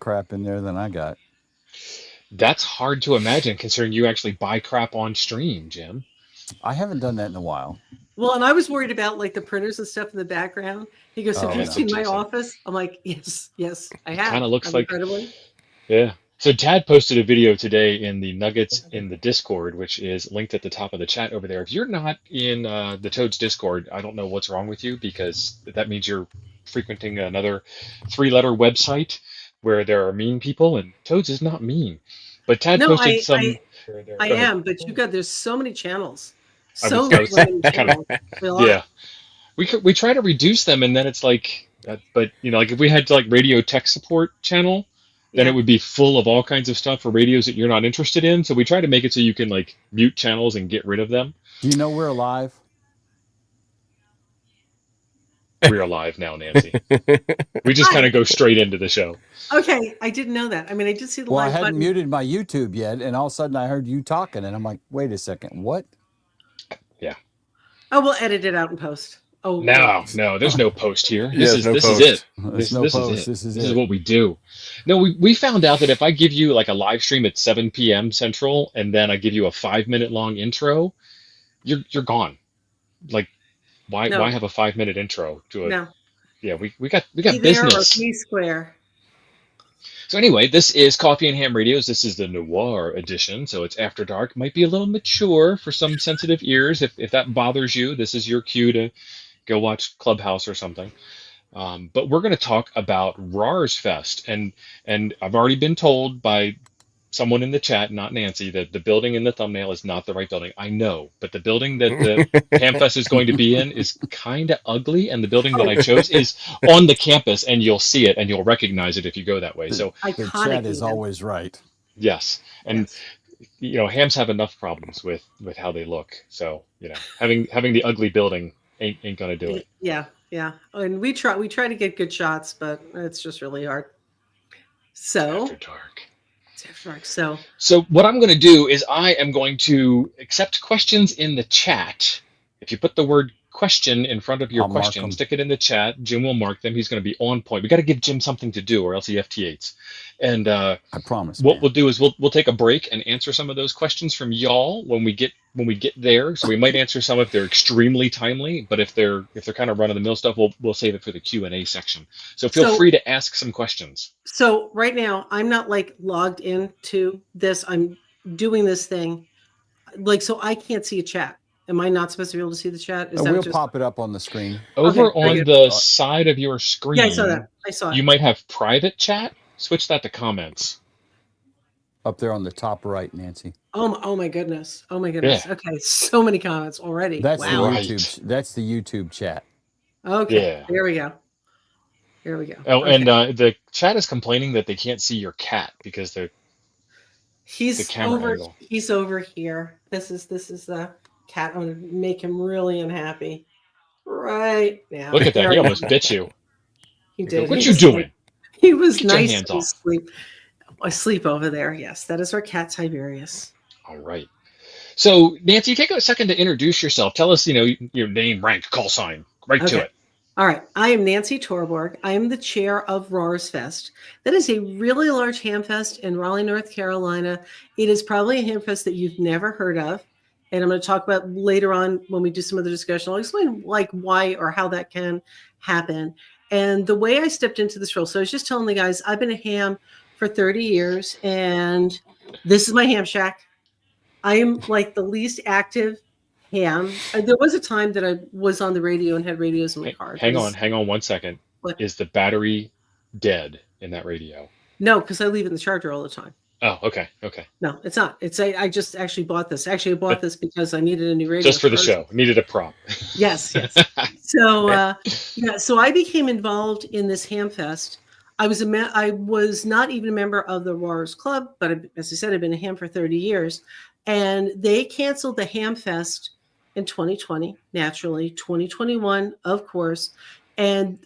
crap in there than I got. That's hard to imagine considering you actually buy crap on stream, Jim. I haven't done that in a while. Well, and I was worried about like the printers and stuff in the background. He goes, "Have Oh, you no. seen my Jason. office?" I'm like, yes, I have. Kind of looks like, Incredibly. yeah. So Tad posted a video today in the Nuggets in the Discord, which is linked at the top of the chat over there. If you're not in the Toads Discord, I don't know what's wrong with you, because that means you're frequenting another 3-letter website where there are mean people, and Toads is not mean. But Tad No, posted some. I Go ahead. am, but there's so many channels. I So was many kind of, channels. A lot. yeah. We try to reduce them, and then it's like, but like if we had like radio tech support channel, then Yeah. it would be full of all kinds of stuff for radios that you're not interested in. So we try to make it so you can like mute channels and get rid of them. Do you know we're alive? We're alive now, Nancy. We just kind of go straight into the show. Okay, I didn't know that. I mean, I did see the Well, I live hadn't button. muted my YouTube yet, and all of a sudden I heard you talking, and I'm like, wait a second, what? Yeah. Oh, we'll edit it out in post. Oh No, there's no post here. Yeah, This no is post. it. There's This no is post. it. This is This is it. what we do. No, we found out that if I give you like a live stream at 7 p.m. Central, and then I give you a 5-minute long intro, you're gone. Like, why have a 5-minute intro to a? No. Yeah, we got Be there or business. be square. So anyway, this is Coffee and Ham Radios. This is the Noir edition, so it's after dark. Might be a little mature for some sensitive ears. If that bothers you, this is your cue to go watch Clubhouse or something. But we're going to talk about RARSfest, and I've already been told by someone in the chat, not Nancy, that the building in the thumbnail is not the right building. I know, but the building that the Hamfest is going to be in is kind of ugly, and the building that I chose is on the campus, and you'll see it, and you'll recognize it if you go that way. So The Iconic. chat is even. always right. yes, and Yes. hams have enough problems with how they look. So having the ugly building ain't gonna do it. Yeah. And we try to get good shots, but it's just really hard. So After dark. it's after dark. So So what I'm going to do is I am going to accept questions in the chat. If you put the word question in front of your I'll mark question, them. stick it in the chat. Jim will mark them. He's going to be on point. We got to give Jim something to do, or else he FT8s. And I promise. what man. we'll do is we'll take a break and answer some of those questions from y'all when we get there. So we might answer some if they're extremely timely, but if they're kind of run of the mill stuff, we'll save it for the Q&A section. So feel So- free to ask some questions. So right now, I'm not like logged into this. I'm doing this thing, like, so I can't see a chat. Am I not supposed to be able to see the chat? Is that We'll just? pop it up on the screen. Over very on good. the side of your screen, Yeah, I saw that. I saw it. you might have private chat. Switch that to comments. Up there on the top right, Nancy. Oh my goodness. Oh my goodness. Yeah. Okay, so many comments already. That's wow. Right. the YouTube. That's the YouTube chat. Okay. Yeah. Here we go. Oh, Okay. and the chat is complaining that they can't see your cat because they're he's the camera over. angle. He's over here. This is the cat. I'm gonna make him really unhappy. Right now. Look at that. There He we go. almost bit you. He did. What He you was doing? He was Get your nice hands to off. sleep. Asleep over there. Yes, that is our cat Tiberius. All right. So Nancy, take a second to introduce yourself. Tell us, your name, rank, call sign. Right to Okay. it. All right. I am Nancy Torborg. I am the chair of RARSfest. That is a really large hamfest in Raleigh, North Carolina. It is probably a hamfest that you've never heard of. And I'm going to talk about later on when we do some of the discussion. I'll explain like why or how that can happen. And the way I stepped into this role. So I was just telling the guys, I've been a ham for 30 years and this is my ham shack. I am like the least active ham. There was a time that I was on the radio and had radios in my car. Hang on 1 second. What? Is the battery dead in that radio? No, because I leave it in the charger all the time. Oh, okay. No, it's not. I just actually bought this. Actually, I bought this because I needed a new radio. Just for the show. Needed a prop. Yes. So, so I became involved in this hamfest. I was not even a member of the RARS Club, but as I said, I've been a ham for 30 years. And they canceled the Hamfest in 2020, naturally, 2021, of course. And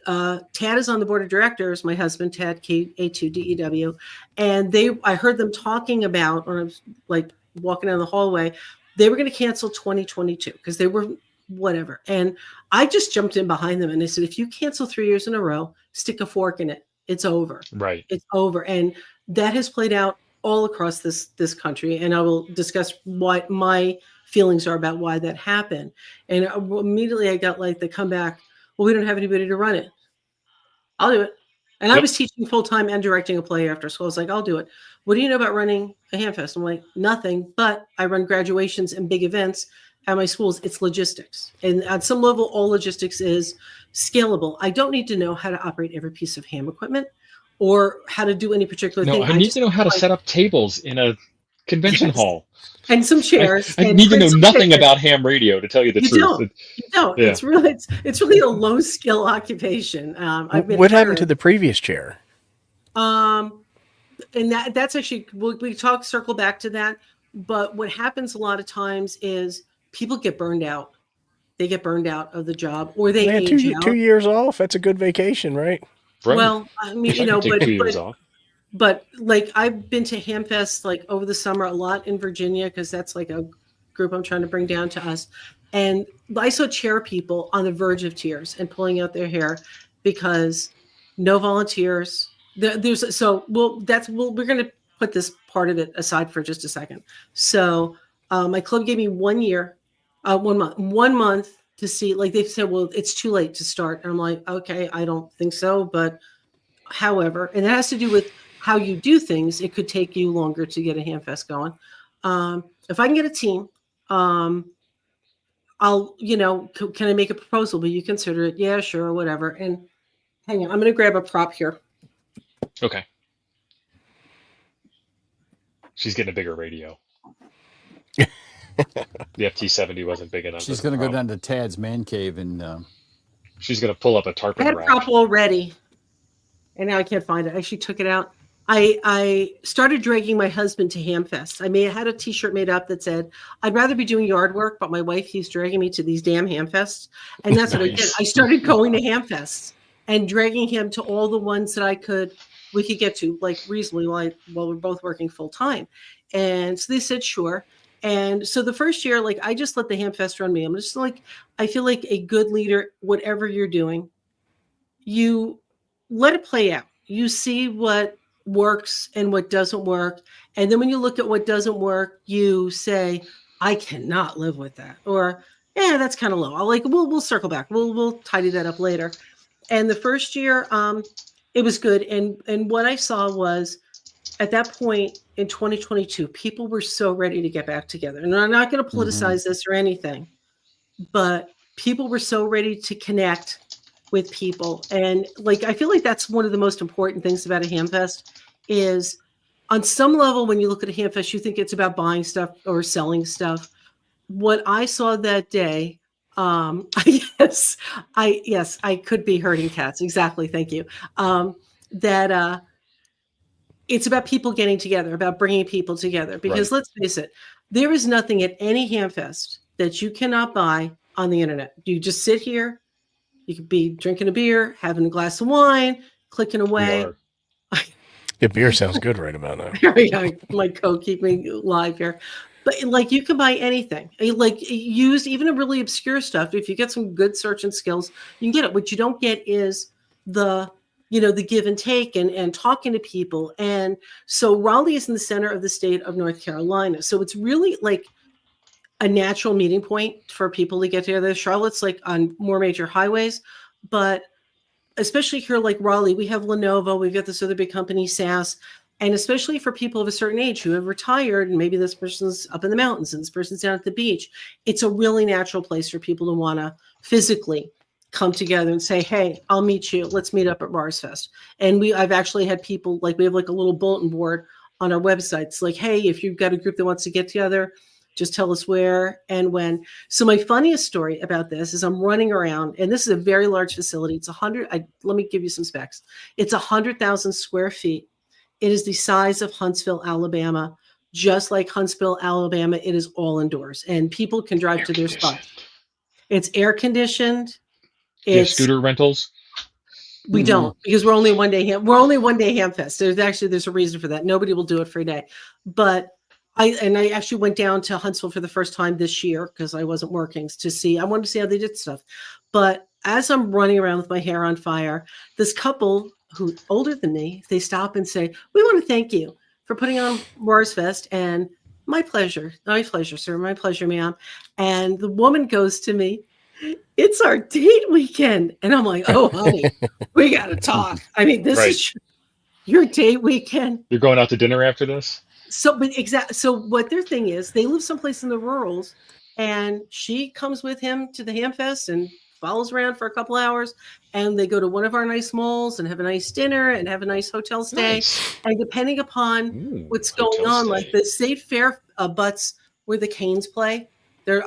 Tad is on the board of directors, my husband, Tad KB2TNR. And I heard them talking about, when I was like walking down the hallway, they were going to cancel 2022 because they were whatever. And I just jumped in behind them and they said, if you cancel 3 years in a row, stick a fork in it. It's over. Right. It's over. And that has played out all across this country. And I will discuss what my feelings are about why that happened. And immediately I got like the comeback, well, we don't have anybody to run it. I'll do it. And I Yep. was teaching full time and directing a play after school. I was like, I'll do it. What do you know about running a Hamfest? I'm like, nothing, but I run graduations and big events at my schools. It's logistics. And at some level, all logistics is scalable. I don't need to know how to operate every piece of ham equipment or how to do any particular No, thing. I need to know how to set up tables in a convention Yes. hall. And some chairs. I and need to know some nothing chairs. about ham radio, to tell you the You truth. don't. You don't. Yeah. It's really a low skill occupation. What happened to the previous chair? And that's actually, we circle back to that. But what happens a lot of times is people get burned out. They get burned out of the job, or they Yeah, age out. 2 years off. That's a good vacation, right? Right. Well, I mean, I can take 2 years off. But like I've been to Hamfest like over the summer a lot in Virginia, because that's like a group I'm trying to bring down to us. And I saw chair people on the verge of tears and pulling out their hair because no volunteers. We're going to put this part of it aside for just a second. So my club gave me 1 year, 1 month to see, like they said, well, it's too late to start. And I'm like, okay, I don't think so. But however, and that has to do with how you do things. It could take you longer to get a Hamfest going. If I can get a team, I'll, can I make a proposal? Will you consider it? Yeah, sure, whatever. And hang on, I'm going to grab a prop here. Okay. She's getting a bigger radio. The FT70 wasn't big enough. She's going to go down to Tad's man cave and she's going to pull up a I tarpon had a rack. prop already, and now I can't find it. I actually took it out. I started dragging my husband to Hamfest. I had a T-shirt made up that said, "I'd rather be doing yard work, but my wife keeps dragging me to these damn Hamfests." And that's what I did. I started going to Hamfests and dragging him to all the ones that we could get to, like reasonably while we're both working full time. And so they said, sure. And so the first year, like I just let the Hamfest run me. I'm just like, I feel like a good leader, whatever you're doing, you let it play out. You see what works and what doesn't work. And then when you look at what doesn't work, you say, I cannot live with that. Or, yeah, that's kind of low. We'll circle back. We'll tidy that up later. And the first year, it was good. And what I saw was at that point in 2022, people were so ready to get back together. And I'm not going to politicize this or anything, but people were so ready to connect with people. And like, I feel like that's one of the most important things about a Hamfest is on some level, when you look at a Hamfest, you think it's about buying stuff or selling stuff. What I saw that day, yes, I could be hurting cats. Exactly. Thank you. It's about people getting together, about bringing people together, because let's face it, there is nothing at any Hamfest that you cannot buy on the internet. You just sit here. You could be drinking a beer, having a glass of wine, clicking away. The beer sounds good right about now. My Coke keep me alive here. But like you can buy anything. Like use even a really obscure stuff. If you get some good searching skills, you can get it. What you don't get is the give and take and talking to people. And so Raleigh is in the center of the state of North Carolina. So it's really like a natural meeting point for people to get together. Charlotte's like on more major highways, but especially here like Raleigh, we have Lenovo, we've got this other big company, SAS, and especially for people of a certain age who have retired, and maybe this person's up in the mountains and this person's down at the beach, it's a really natural place for people to want to physically come together and say, hey, I'll meet you. Let's meet up at RARSfest. And I've actually had people, like we have like a little bulletin board on our website. It's like, hey, if you've got a group that wants to get together, just tell us where and when. So my funniest story about this is I'm running around, and this is a very large facility. It's let me give you some specs. It's 100,000 square feet. It is the size of Huntsville, Alabama. Just like Huntsville, Alabama, it is all indoors, and people can drive to their spot. It's air conditioned. It's scooter rentals. We don't, because we're only one day Hamfest. There's a reason for that. Nobody will do it for a day. But I actually went down to Huntsville for the first time this year because I wasn't working I wanted to see how they did stuff. But as I'm running around with my hair on fire, this couple who older than me, they stop and say, "We want to thank you for putting on RARSfest," and my pleasure, sir, my pleasure, ma'am. And the woman goes to me, "It's our date weekend," and I'm like, "Oh, honey, we got to talk. I mean, this Right. is your date weekend." You're going out to dinner after this? So, but exactly. So, what their thing is, they live someplace in the rurals, and she comes with him to the Hamfest and follows around for a couple hours, and they go to one of our nice malls and have a nice dinner and have a nice hotel stay. Nice. And depending upon Ooh, what's going hotel on, stay. like the State Fair butts where the Canes play.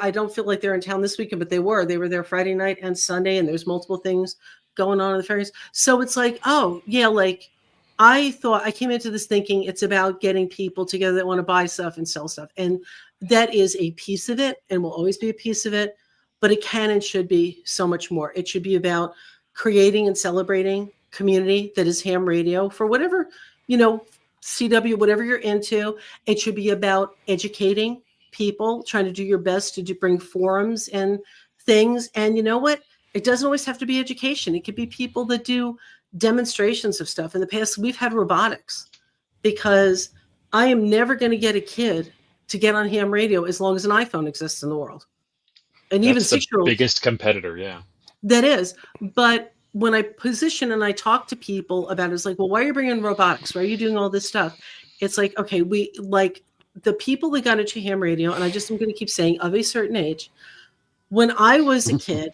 I don't feel like they're in town this weekend, but they were. They were there Friday night and Sunday, and there's multiple things going on in the fairs. So it's like, oh yeah, like I thought I came into this thinking it's about getting people together that want to buy stuff and sell stuff. And that is a piece of it and will always be a piece of it. But it can and should be so much more. It should be about creating and celebrating community that is ham radio for whatever, CW, whatever you're into. It should be about educating people, trying to do your best to bring forums and things. And you know what? It doesn't always have to be education. It could be people that do demonstrations of stuff. In the past, we've had robotics, because I am never going to get a kid to get on ham radio as long as an iPhone exists in the world. And even That's the 6-year-olds. biggest competitor, yeah. That is. But when I position and I talk to people about it, it's like, well, why are you bringing robotics? Why are you doing all this stuff? It's like, okay, we like the people that got into ham radio, and I'm going to keep saying of a certain age. When I was a kid,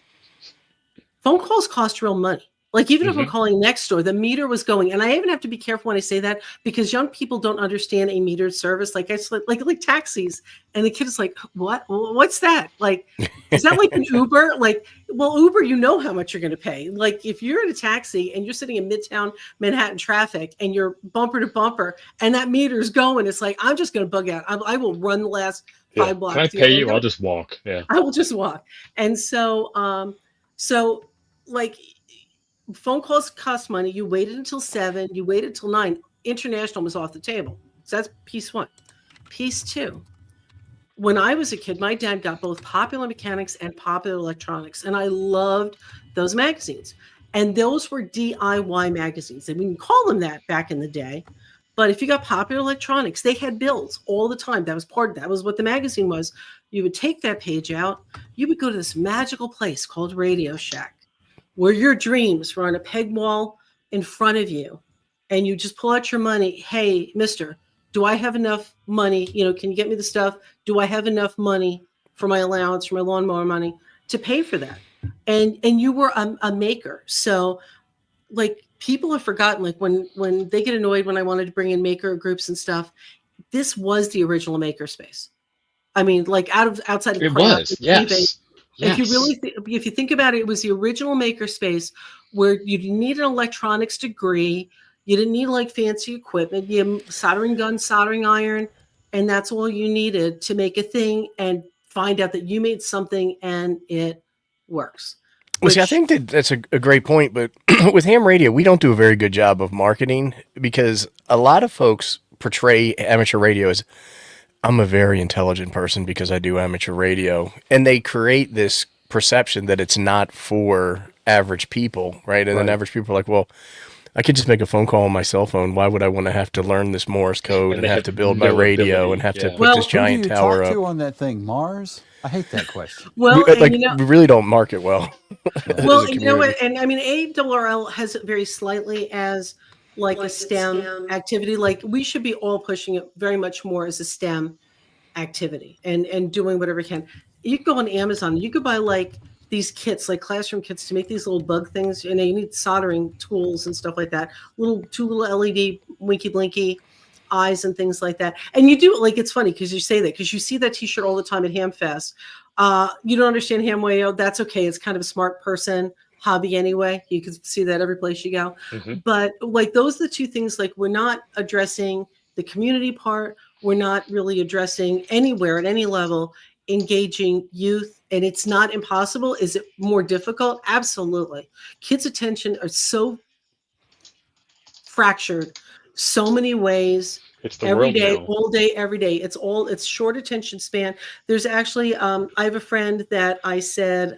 phone calls cost real money. Like even if I'm calling next door, the meter was going, and I even have to be careful when I say that, because young people don't understand a metered service. Like like taxis, and the kid is like, "What? What's that? Like, is that like an Uber? Like, well, Uber, you know how much you're going to pay. Like, if you're in a taxi and you're sitting in Midtown Manhattan traffic and you're bumper to bumper, and that meter's going, it's like I'm just going to bug out. I will run the last 5 blocks. Can I pay you? I'll just walk. Yeah, I will just walk. And so, like. Phone calls cost money. You waited until 7. You waited until 9. International was off the table. So that's piece 1. Piece 2. When I was a kid, my dad got both Popular Mechanics and Popular Electronics, and I loved those magazines. And those were DIY magazines. And we can call them that back in the day. But if you got Popular Electronics, they had bills all the time. That was what the magazine was. You would take that page out. You would go to this magical place called Radio Shack, where your dreams were on a peg wall in front of you, and you just pull out your money. Hey, mister, do I have enough money? Can you get me the stuff? Do I have enough money for my allowance, for my lawnmower money to pay for that? And you were a maker. So like people have forgotten, like when they get annoyed when I wanted to bring in maker groups and stuff, this was the original maker space. I mean, like outside of it craft, was. Yes. If you really, if you think about it, it was the original makerspace where you didn't need an electronics degree. You didn't need like fancy equipment. You had soldering gun, soldering iron, and that's all you needed to make a thing and find out that you made something and it works. Well, see, I think that's a great point, but with ham radio, we don't do a very good job of marketing, because a lot of folks portray amateur radio as, I'm a very intelligent person because I do amateur radio. And they create this perception that it's not for average people, right? And then average people are like, well, I could just make a phone call on my cell phone. Why would I want to have to learn this Morse code and have to build my radio and have to put this giant tower up? Who do you talk to on that thing, Mars? I hate that question. Well, we really don't market well. Well, you know what? And I mean, ARRL has it very slightly as like a STEM activity. Like we should be all pushing it very much more as a STEM activity and doing whatever you can. You can go on Amazon. You could buy like these kits, like classroom kits, to make these little bug things. You need soldering tools and stuff like that. Two little LED winky blinky eyes and things like that. And you do it like, it's funny because you say that because you see that T-shirt all the time at Hamfest. You don't understand ham radio. That's okay. It's kind of a smart person hobby anyway. You can see that every place you go. But like those are the two things. Like we're not addressing the community part. We're not really addressing anywhere at any level engaging youth. And it's not impossible. Is it more difficult? Absolutely. Kids' attention are so fractured so many ways. It's the every world day, now. all day, every day. It's short attention span. There's actually, I have a friend that I said,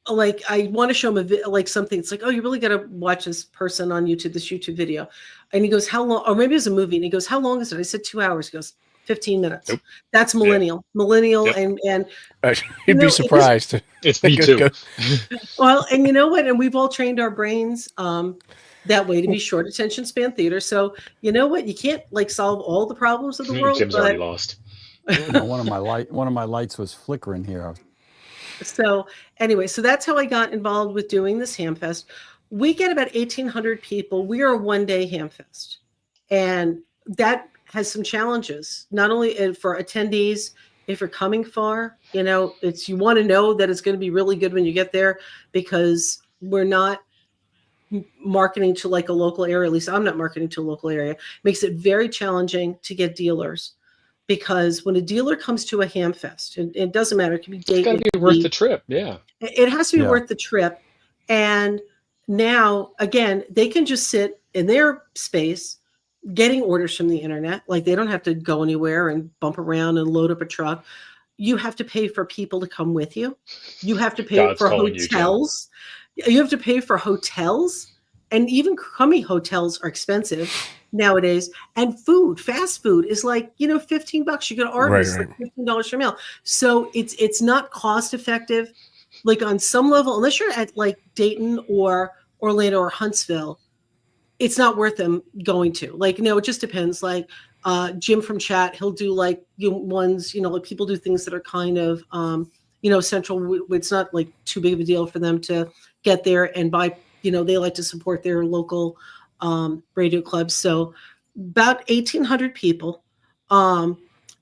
like I want to show him like something. It's like, oh, you really got to watch this person on YouTube, this YouTube video. And he goes, how long? Or maybe it was a movie. And he goes, how long is it? I said 2 hours. He goes, 15 minutes. Nope. That's millennial. Yeah. Millennial. Yep. And you'd be surprised. It's me too. Well, and you know what? And we've all trained our brains that way to be short attention span theater. So you know what? You can't like solve all the problems of the world. Jim's already lost. One of my lights was flickering here. So anyway, so that's how I got involved with doing this Hamfest. We get about 1,800 people. We are a one-day Hamfest. And that has some challenges, not only for attendees, if you're coming far, you know, you want to know that it's going to be really good when you get there, because we're not marketing to like a local area. At least I'm not marketing to a local area. It makes it very challenging to get dealers. Because when a dealer comes to a Hamfest, and it doesn't matter, it can be Dayton. It's got to be worth the trip, yeah. It has to be worth the trip. And now, again, they can just sit in their space getting orders from the internet. Like they don't have to go anywhere and bump around and load up a truck. You have to pay for people to come with you. You have to pay for hotels. You have to pay for hotels. And even crummy hotels are expensive nowadays. And food, fast food is like, you know, $15. You go to Arby's, like $15 for a meal. So it's not cost effective. Like on some level, unless you're at like Dayton or Orlando or Huntsville, it's not worth them going to. Like, no, it just depends. Like Jim from chat, he'll do like ones, you know, like people do things that are kind of, you know, central. It's not like too big of a deal for them to get there and buy. You know, they like to support their local radio clubs. So about 1,800 people. And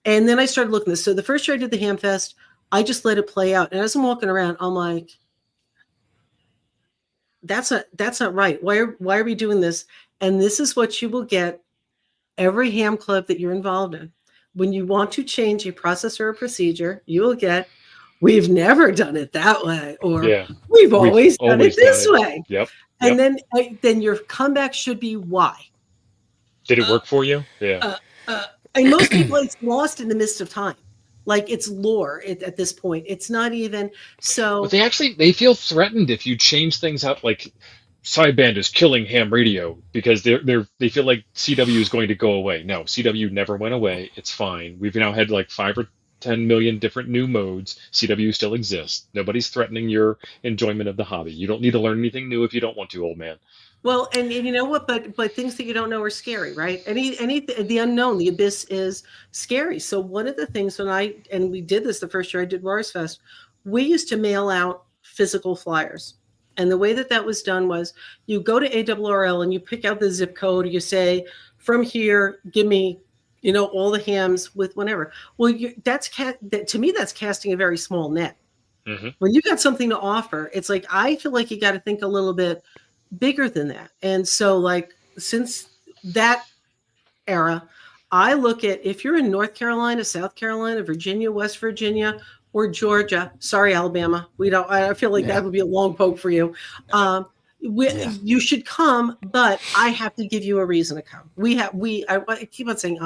then I started looking at this. So the first year I did the Hamfest, I just let it play out. And as I'm walking around, I'm like, that's not right. Why are we doing this? And this is what you will get every ham club that you're involved in. When you want to change a process or a procedure, you will get, we've never done it that way, or we've always done it this way. Yep. And then your comeback should be why. Did it work for you? Yeah. And most people, it's lost in the midst of time. Like it's lore at this point. It's not even so. But they feel threatened if you change things up. Like sideband is killing ham radio because they feel like CW is going to go away. No, CW never went away. It's fine. We've now had like 5 or 10 million different new modes. CW still exists. Nobody's threatening your enjoyment of the hobby. You don't need to learn anything new if you don't want to, old man. Well, and you know what? But things that you don't know are scary, right? The unknown, the abyss is scary. So one of the things when we did this the first year I did RARSfest, we used to mail out physical flyers. And the way that was done was you go to ARRL and you pick out the zip code. You say, from here, give me, you know, all the hams with whatever. Well, to me, that's casting a very small net. Mm-hmm. When you got something to offer, it's like, I feel like you got to think a little bit bigger than that. And so like, since that era, I look at, if you're in North Carolina, South Carolina, Virginia, West Virginia, or Georgia, sorry, Alabama, I feel like that would be a long poke for you. You should come, but I have to give you a reason to come. I keep on saying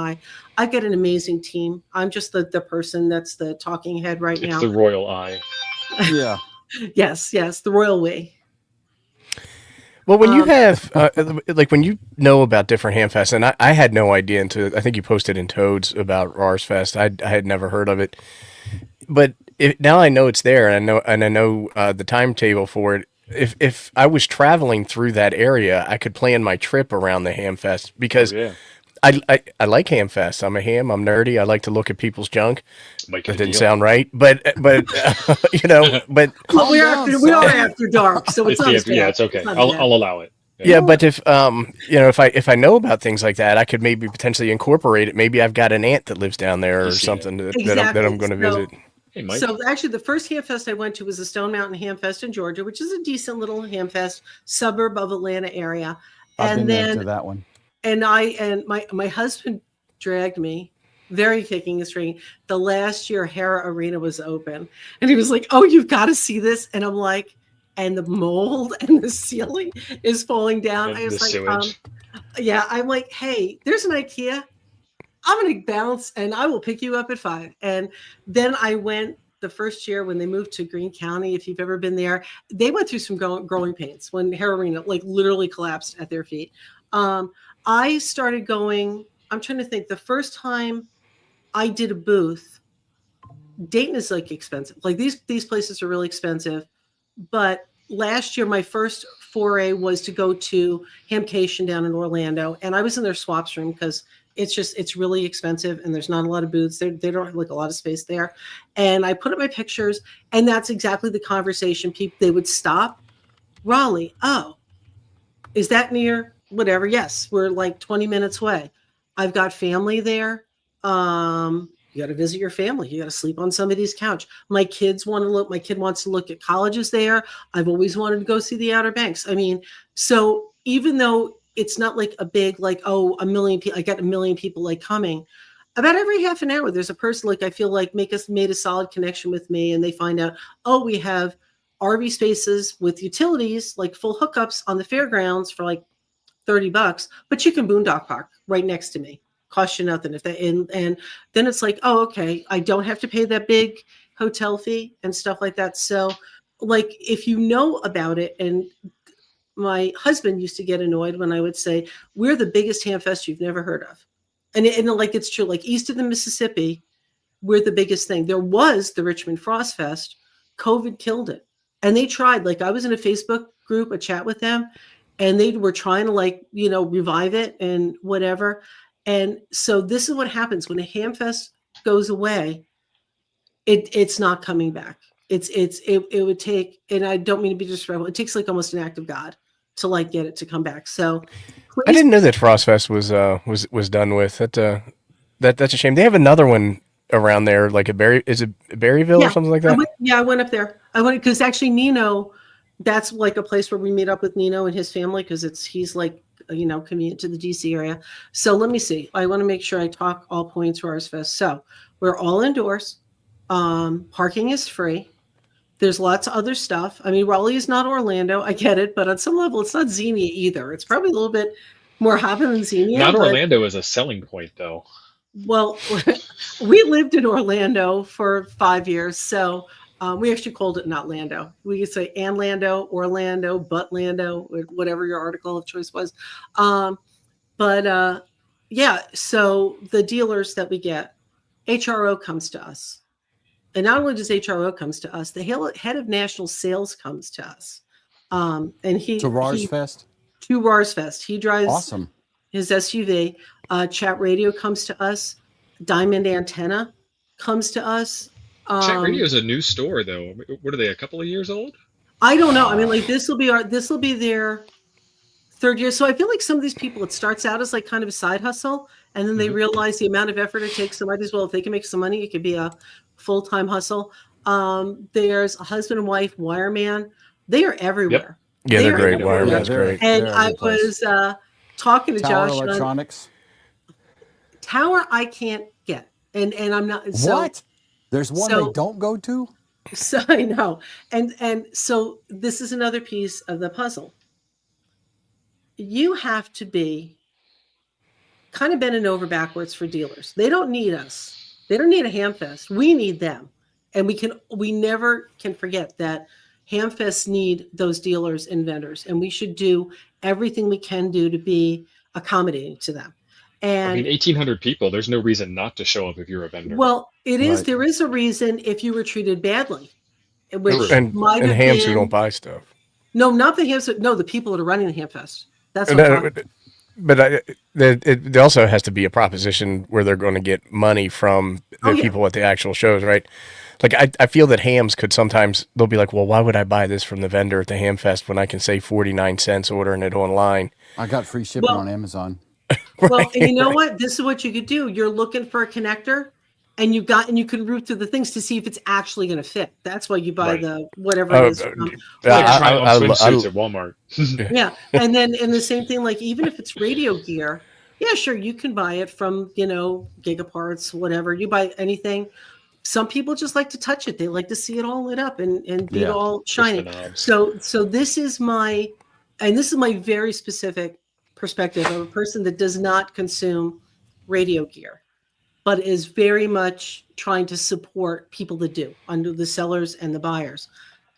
I've got an amazing team. I'm just the person that's the talking head right now. It's the royal I. Yeah. Yes, the royal we. Well, when you have, like when you know about different Hamfests, and I had no idea until I think you posted in Toads about RARSfest. I had never heard of it, but now I know it's there, and I know the timetable for it. If I was traveling through that area, I could plan my trip around the Hamfest because I like Hamfest. I'm a ham. I'm nerdy. I like to look at people's junk. That didn't sound right, but you know, but we are after dark, so it's it's okay. I'll allow it. Yeah, but if you know, if I know about things like that, I could maybe potentially incorporate it. Maybe I've got an aunt that lives down there or something that I'm going to visit. Hey, Mike. So actually, the first Hamfest I went to was the Stone Mountain Hamfest in Georgia, which is a decent little Hamfest, suburb of Atlanta area. I've been there to that one. And my husband dragged me, very kicking and screaming. The last year Hera Arena was open, and he was like, "Oh, you've got to see this!" And I'm like, "And the mold and the ceiling is falling down." I was like, sewage. I'm like, "Hey, there's an IKEA. I'm going to bounce and I will pick you up at 5." And then I went the first year when they moved to Greene County, if you've ever been there, they went through some growing pains when heroin like literally collapsed at their feet. I started going, I'm trying to think, the first time I did a booth, Dayton is like expensive. Like these places are really expensive. But last year, my first foray was to go to Hamcation down in Orlando. And I was in their swaps room because it's really expensive and there's not a lot of booths. They don't have like a lot of space there. And I put up my pictures, and that's exactly the conversation. They would stop. Raleigh, oh, is that near whatever? Yes, we're like 20 minutes away. I've got family there. You got to visit your family. You got to sleep on somebody's couch. My kids want to look. My kid wants to look at colleges there. I've always wanted to go see the Outer Banks. I mean, so even though it's not like a big, like, oh, a million people, I got a million people like coming. About every half an hour, there's a person like I feel like made a solid connection with me, and they find out, oh, we have RV spaces with utilities, like full hookups on the fairgrounds for like $30, but you can boondock park right next to me. Cost you nothing if that, and then it's like, oh, okay, I don't have to pay that big hotel fee and stuff like that. So like if you know about it, and my husband used to get annoyed when I would say, we're the biggest Hamfest you've never heard of. And like it's true, like east of the Mississippi, we're the biggest thing. There was the Richmond Frost Fest. COVID killed it. And they tried, like I was in a Facebook group, a chat with them, and they were trying to like, revive it and whatever. And so this is what happens when a Hamfest goes away. It's not coming back. It would take, and I don't mean to be disrespectful, it takes like almost an act of God to like get it to come back. So I didn't know that FrostFest was done with. That's a shame. They have another one around there, like is it Berryville or something like that? I went up there. I went because actually Nino, that's like a place where we meet up with Nino and his family because he's like, convenient to the DC area. So let me see. I want to make sure I talk all points for RARSfest. So we're all indoors. Parking is free. There's lots of other stuff. I mean, Raleigh is not Orlando. I get it, but on some level, it's not Xenia either. It's probably a little bit more hopping than Xenia. Not Orlando is a selling point, though. Well, we lived in Orlando for 5 years, so we actually called it not Lando. We could say Anlando, Orlando, Butlando, whatever your article of choice was. Yeah, so the dealers that we get, HRO comes to us. And not only does HRO comes to us, the head of national sales comes to us. And he to RARSfest? To RARSfest. He drives his SUV. Chat Radio comes to us. Diamond Antenna comes to us. Chat Radio is a new store, though. What are they? A couple of years old? I don't know. I mean, like this will be their third year. So I feel like some of these people, it starts out as like kind of a side hustle, and then they realize the amount of effort it takes. So might as well, if they can make some money, it could be a full-time hustle. There's a husband and wife wireman. They are everywhere. Yep. Yeah, they're great. Wireman's great. And I was talking to Tower Josh. Electronics. Tower I can't get, and I'm not. So, what? There's one they don't go to? So I know. And so this is another piece of the puzzle. You have to be kind of bending over backwards for dealers. They don't need us. They don't need a Hamfest. We need them. And we never can forget that Hamfests need those dealers and vendors. And we should do everything we can do to be accommodating to them. And I mean, 1,800 people, there's no reason not to show up if you're a vendor. Well, it is. Right. There is a reason if you were treated badly. Which and hams who don't buy stuff. No, not the hams. No, the people that are running the Hamfest. That's what it also has to be a proposition where they're going to get money from the people at the actual shows, right? Like I feel that hams could sometimes, they'll be like, well, why would I buy this from the vendor at the Hamfest when I can save 49 cents ordering it online? I got free shipping on Amazon. Right. Well, and you know what? This is what you could do. You're looking for a connector, and you can root through the things to see if it's actually going to fit. That's why you buy the whatever it is. Like swimsuits at Walmart. Yeah, and the same thing. Like even if it's radio gear, yeah, sure, you can buy it from Gigaparts, whatever. You buy anything. Some people just like to touch it. They like to see it all lit up and be all shiny. So this is my very specific perspective of a person that does not consume radio gear. but is very much trying to support people that do, under the sellers and the buyers.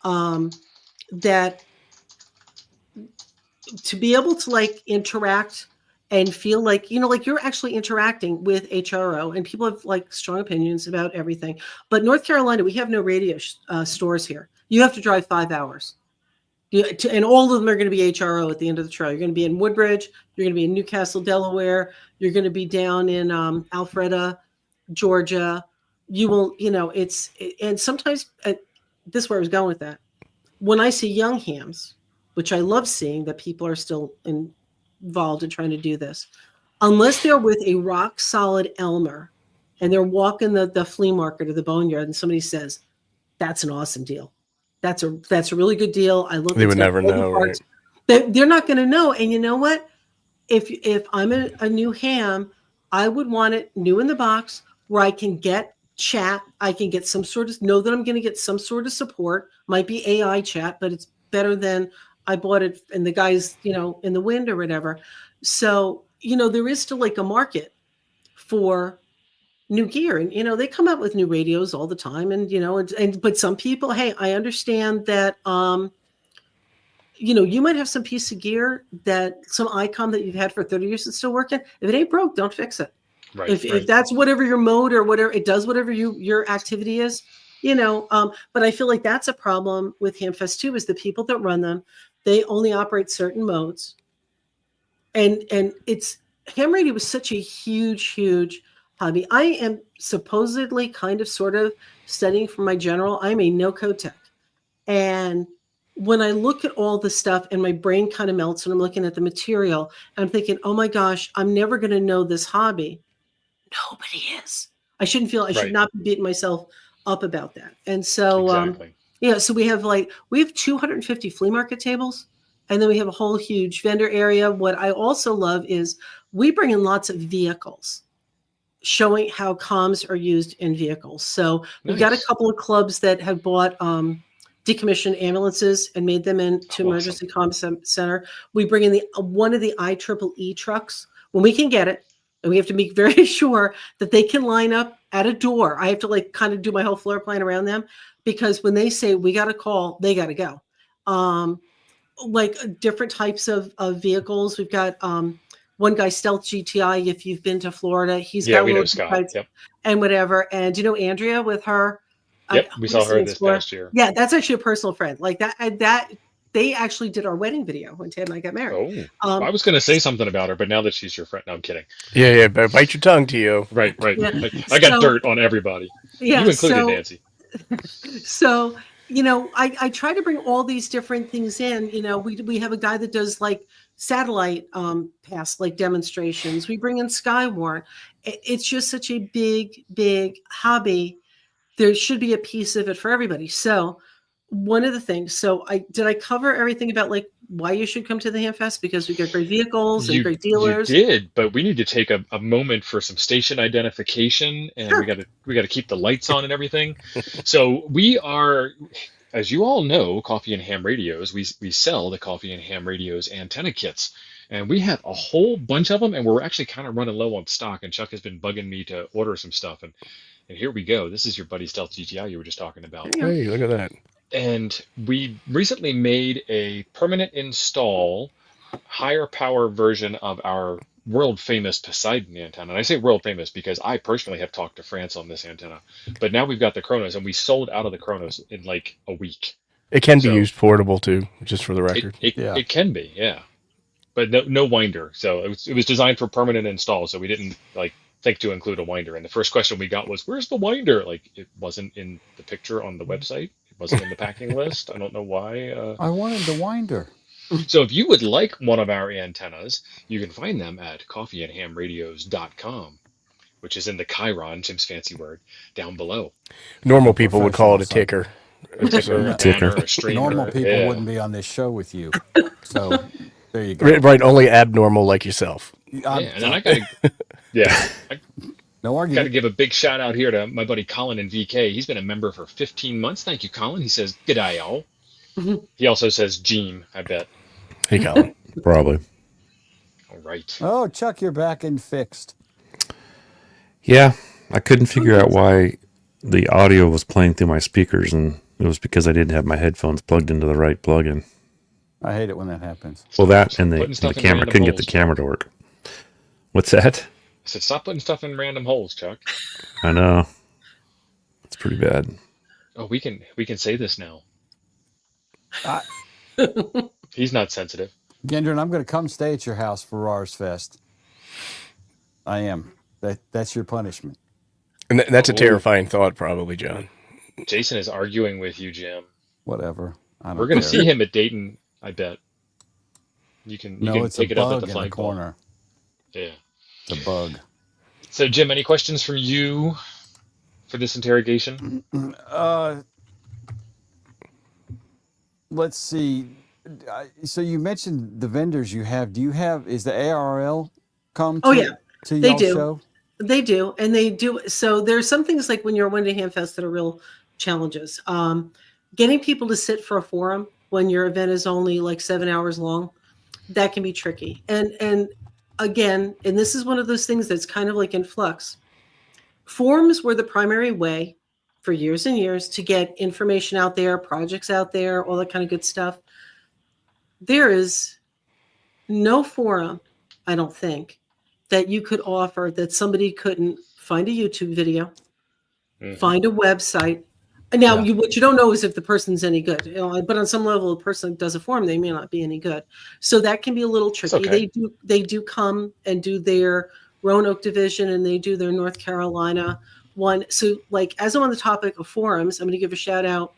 That to be able to like interact and feel like, like you're actually interacting with HRO, and people have like strong opinions about everything. But North Carolina, we have no radio stores here. You have to drive 5 hours. And all of them are going to be HRO at the end of the trail. You're going to be in Woodbridge. You're going to be in Newcastle, Delaware. You're going to be down in Alpharetta, Georgia. You will, and sometimes this is where I was going with that. When I see young hams, which I love seeing that people are still involved in trying to do this, unless they're with a rock solid Elmer and they're walking the flea market or the boneyard and somebody says, that's an awesome deal. That's a really good deal. I look. They would never know, right? They're not going to know. And you know what? If I'm a new ham, I would want it new in the box where I can get chat. I can get some sort of, know that I'm going to get some sort of support. Might be AI chat, but it's better than I bought it and the guy's, in the wind or whatever. So, there is still like a market for new gear, and they come out with new radios all the time, and but some people, hey, I understand that you might have some piece of gear, that some icon that you've had for 30 years that's still working. If it ain't broke, don't fix it. Right, if that's whatever your mode or whatever it does, whatever your activity is, but I feel like that's a problem with Hamfest too, is the people that run them, they only operate certain modes, and it's ham radio was such a huge hobby. I am supposedly kind of sort of studying for my general. I'm a no-code tech. And when I look at all the stuff and my brain kind of melts when I'm looking at the material, I'm thinking, oh my gosh, I'm never going to know this hobby. Nobody is. I should not be beating myself up about that. And so, exactly. So we have 250 flea market tables. And then we have a whole huge vendor area. What I also love is we bring in lots of vehicles, showing how comms are used in vehicles. So we've got a couple of clubs that have bought decommissioned ambulances and made them into emergency comm center. We bring in one of the IEEE trucks when we can get it, and we have to make very sure that they can line up at a door. I have to kind of do my whole floor plan around them, because when they say we got a call, they got to go. Different types of vehicles. We've got one guy, Stealth GTI. If you've been to Florida, he's got we know Scott. Yep. And whatever. And Andrea with her. Yep, we saw her this past year. Yeah, that's actually a personal friend. Like that. They actually did our wedding video when Ted and I got married. Oh, I was going to say something about her, but now that she's your friend, no, I'm kidding. Yeah, bite your tongue, Tio. Right. Yeah. I got dirt on everybody. Yeah, you included, Nancy. So, I try to bring all these different things in. We have a guy that does satellite pass demonstrations. We bring in Skywarn. It's just such a big hobby. There should be a piece of it for everybody. So one of the things, did I cover everything about why you should come to the Hamfest? Because we got great vehicles and great dealers. You did, but we need to take a moment for some station identification, and sure. we got to keep the lights on and everything. So we are, as you all know, Coffee and Ham Radios. We sell the Coffee and Ham Radios antenna kits, and we have a whole bunch of them, and we're actually kind of running low on stock. And Chuck has been bugging me to order some stuff, and here we go. This is your buddy Stealth GTI you were just talking about. Hey, look at that. And we recently made a permanent install, higher power version of our world famous Poseidon antenna. And I say world famous because I personally have talked to France on this antenna. But now we've got the Chronos, and we sold out of the Chronos in a week. It can be used portable too, just for the record. It can be, yeah. But no winder. So it was designed for permanent install. So we didn't think to include a winder. And the first question we got was, "Where's the winder?" It wasn't in the picture on the website. It wasn't in the packing list. I don't know why. I wanted the winder. So if you would like one of our antennas, you can find them at coffeeandhamradios.com, which is in the Chiron, Jim's fancy word, down below. Normal people would call it a ticker. A ticker. A streamer. Normal people wouldn't be on this show with you. So there you go. Right, only abnormal like yourself. And then I got to... No argument. Got to give a big shout out here to my buddy Colin in VK. He's been a member for 15 months. Thank you, Colin. He says, "G'day, y'all." Mm-hmm. He also says, "Gene," I bet. Hey, Colin. Probably. All right. Oh, Chuck, you're back and fixed. Yeah. I couldn't figure out why the audio was playing through my speakers, and it was because I didn't have my headphones plugged into the right plug-in. I hate it when that happens. Well, that Stop and putting the stuff in camera random couldn't get holes, the camera Chuck. to work. What's that? I said, stop putting stuff in random holes, Chuck. I know. It's pretty bad. Oh, we can say this now. I, He's not sensitive. Gendron, I'm going to come stay at your house for RARSfest. I am. That's your punishment. And that's a Oh. terrifying thought, probably, John. Jason is arguing with you, Jim. Whatever. I don't We're going to care. see him at Dayton, I bet. You can It's take a it up at bug the in the flagpole. corner. Yeah. It's a bug. So, Jim, any questions from you for this interrogation? Let's see. So you mentioned the vendors you have. Is the ARL come to, Oh, yeah. to They y'all's do. show? They do, and they do. So there's some things like when you're one day Hamfest that are real challenges. Getting people to sit for a forum when your event is only like 7 hours long, that can be tricky. And again, and this is one of those things that's kind of like in flux. Forums were the primary way for years and years to get information out there, projects out there, all that kind of good stuff. There is no forum, I don't think, that you could offer that somebody couldn't find a YouTube video, find a website. Now, Yeah. what you don't know is if the person's any good. But on some level, the person does a forum, they may not be any good. So that can be a little tricky. okay. They do come and do their Roanoke division, and they do their North Carolina one. So, like, as I'm on the topic of forums, I'm going to give a shout out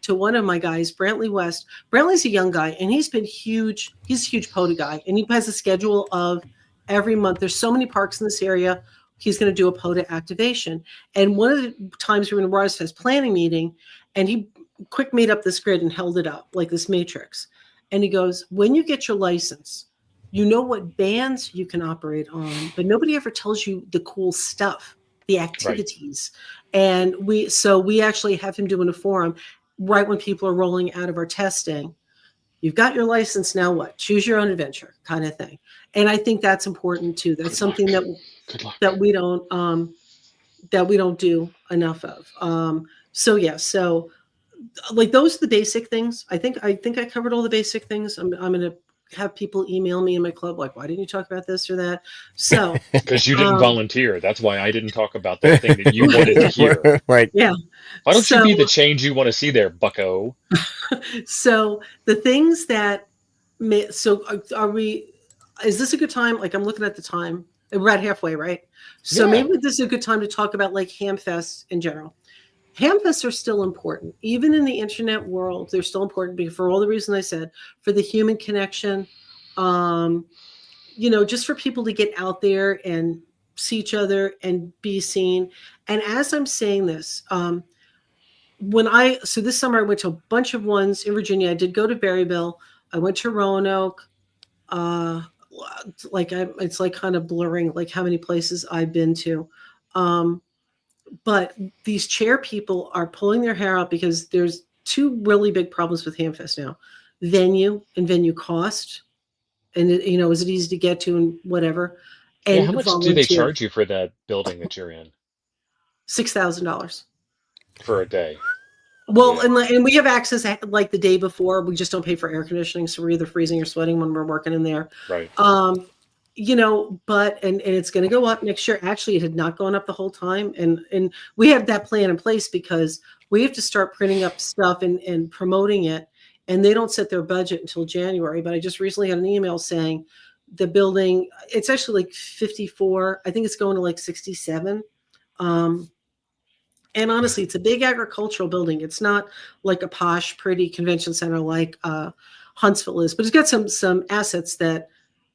to one of my guys, Brantley West. Brantley's a young guy, and he's been huge. He's a huge POTA guy, and he has a schedule of every month. There's so many parks in this area. He's going to do a POTA activation. And one of the times we were in a RARSfest planning meeting, and he quick made up this grid and held it up like this matrix. And he goes, when you get your license, you know what bands you can operate on, but nobody ever tells you the cool stuff, the activities. Right. And we actually have him doing a forum right when people are rolling out of our testing. You've got your license, now what? Choose your own adventure kind of thing. And I think that's important too. That's something that we don't do enough of. So like those are the basic things. I think I covered all the basic things. I'm going to have people email me in my club like, why didn't you talk about this or that? So because you didn't volunteer. That's why I didn't talk about that thing that you wanted to hear. Right. Yeah. Why don't you be the change you want to see there, bucko? So the things that is this a good time? Like, I'm looking at the time. We're at halfway, right? So maybe this is a good time to talk about like Hamfest in general. Hamfests are still important. Even in the internet world, they're still important because for all the reasons I said, for the human connection, just for people to get out there and see each other and be seen. And as I'm saying this, this summer I went to a bunch of ones in Virginia. I did go to Berryville. I went to Roanoke. It's like kind of blurring like how many places I've been to. But these chair people are pulling their hair out because there's two really big problems with Hamfest now: venue and venue cost, and is it easy to get to and whatever. And how much do they charge you for that building that you're in? $6,000 for a day. Well, and we have access like the day before. We just don't pay for air conditioning, so we're either freezing or sweating when we're working in there. Right. But it's going to go up next year. Actually, it had not gone up the whole time, and we have that plan in place because we have to start printing up stuff and promoting it, and they don't set their budget until January. But I just recently had an email saying the building, it's actually like 54. I think it's going to like 67. And honestly, it's a big agricultural building. It's not like a posh, pretty convention center like Huntsville is, but it's got some assets that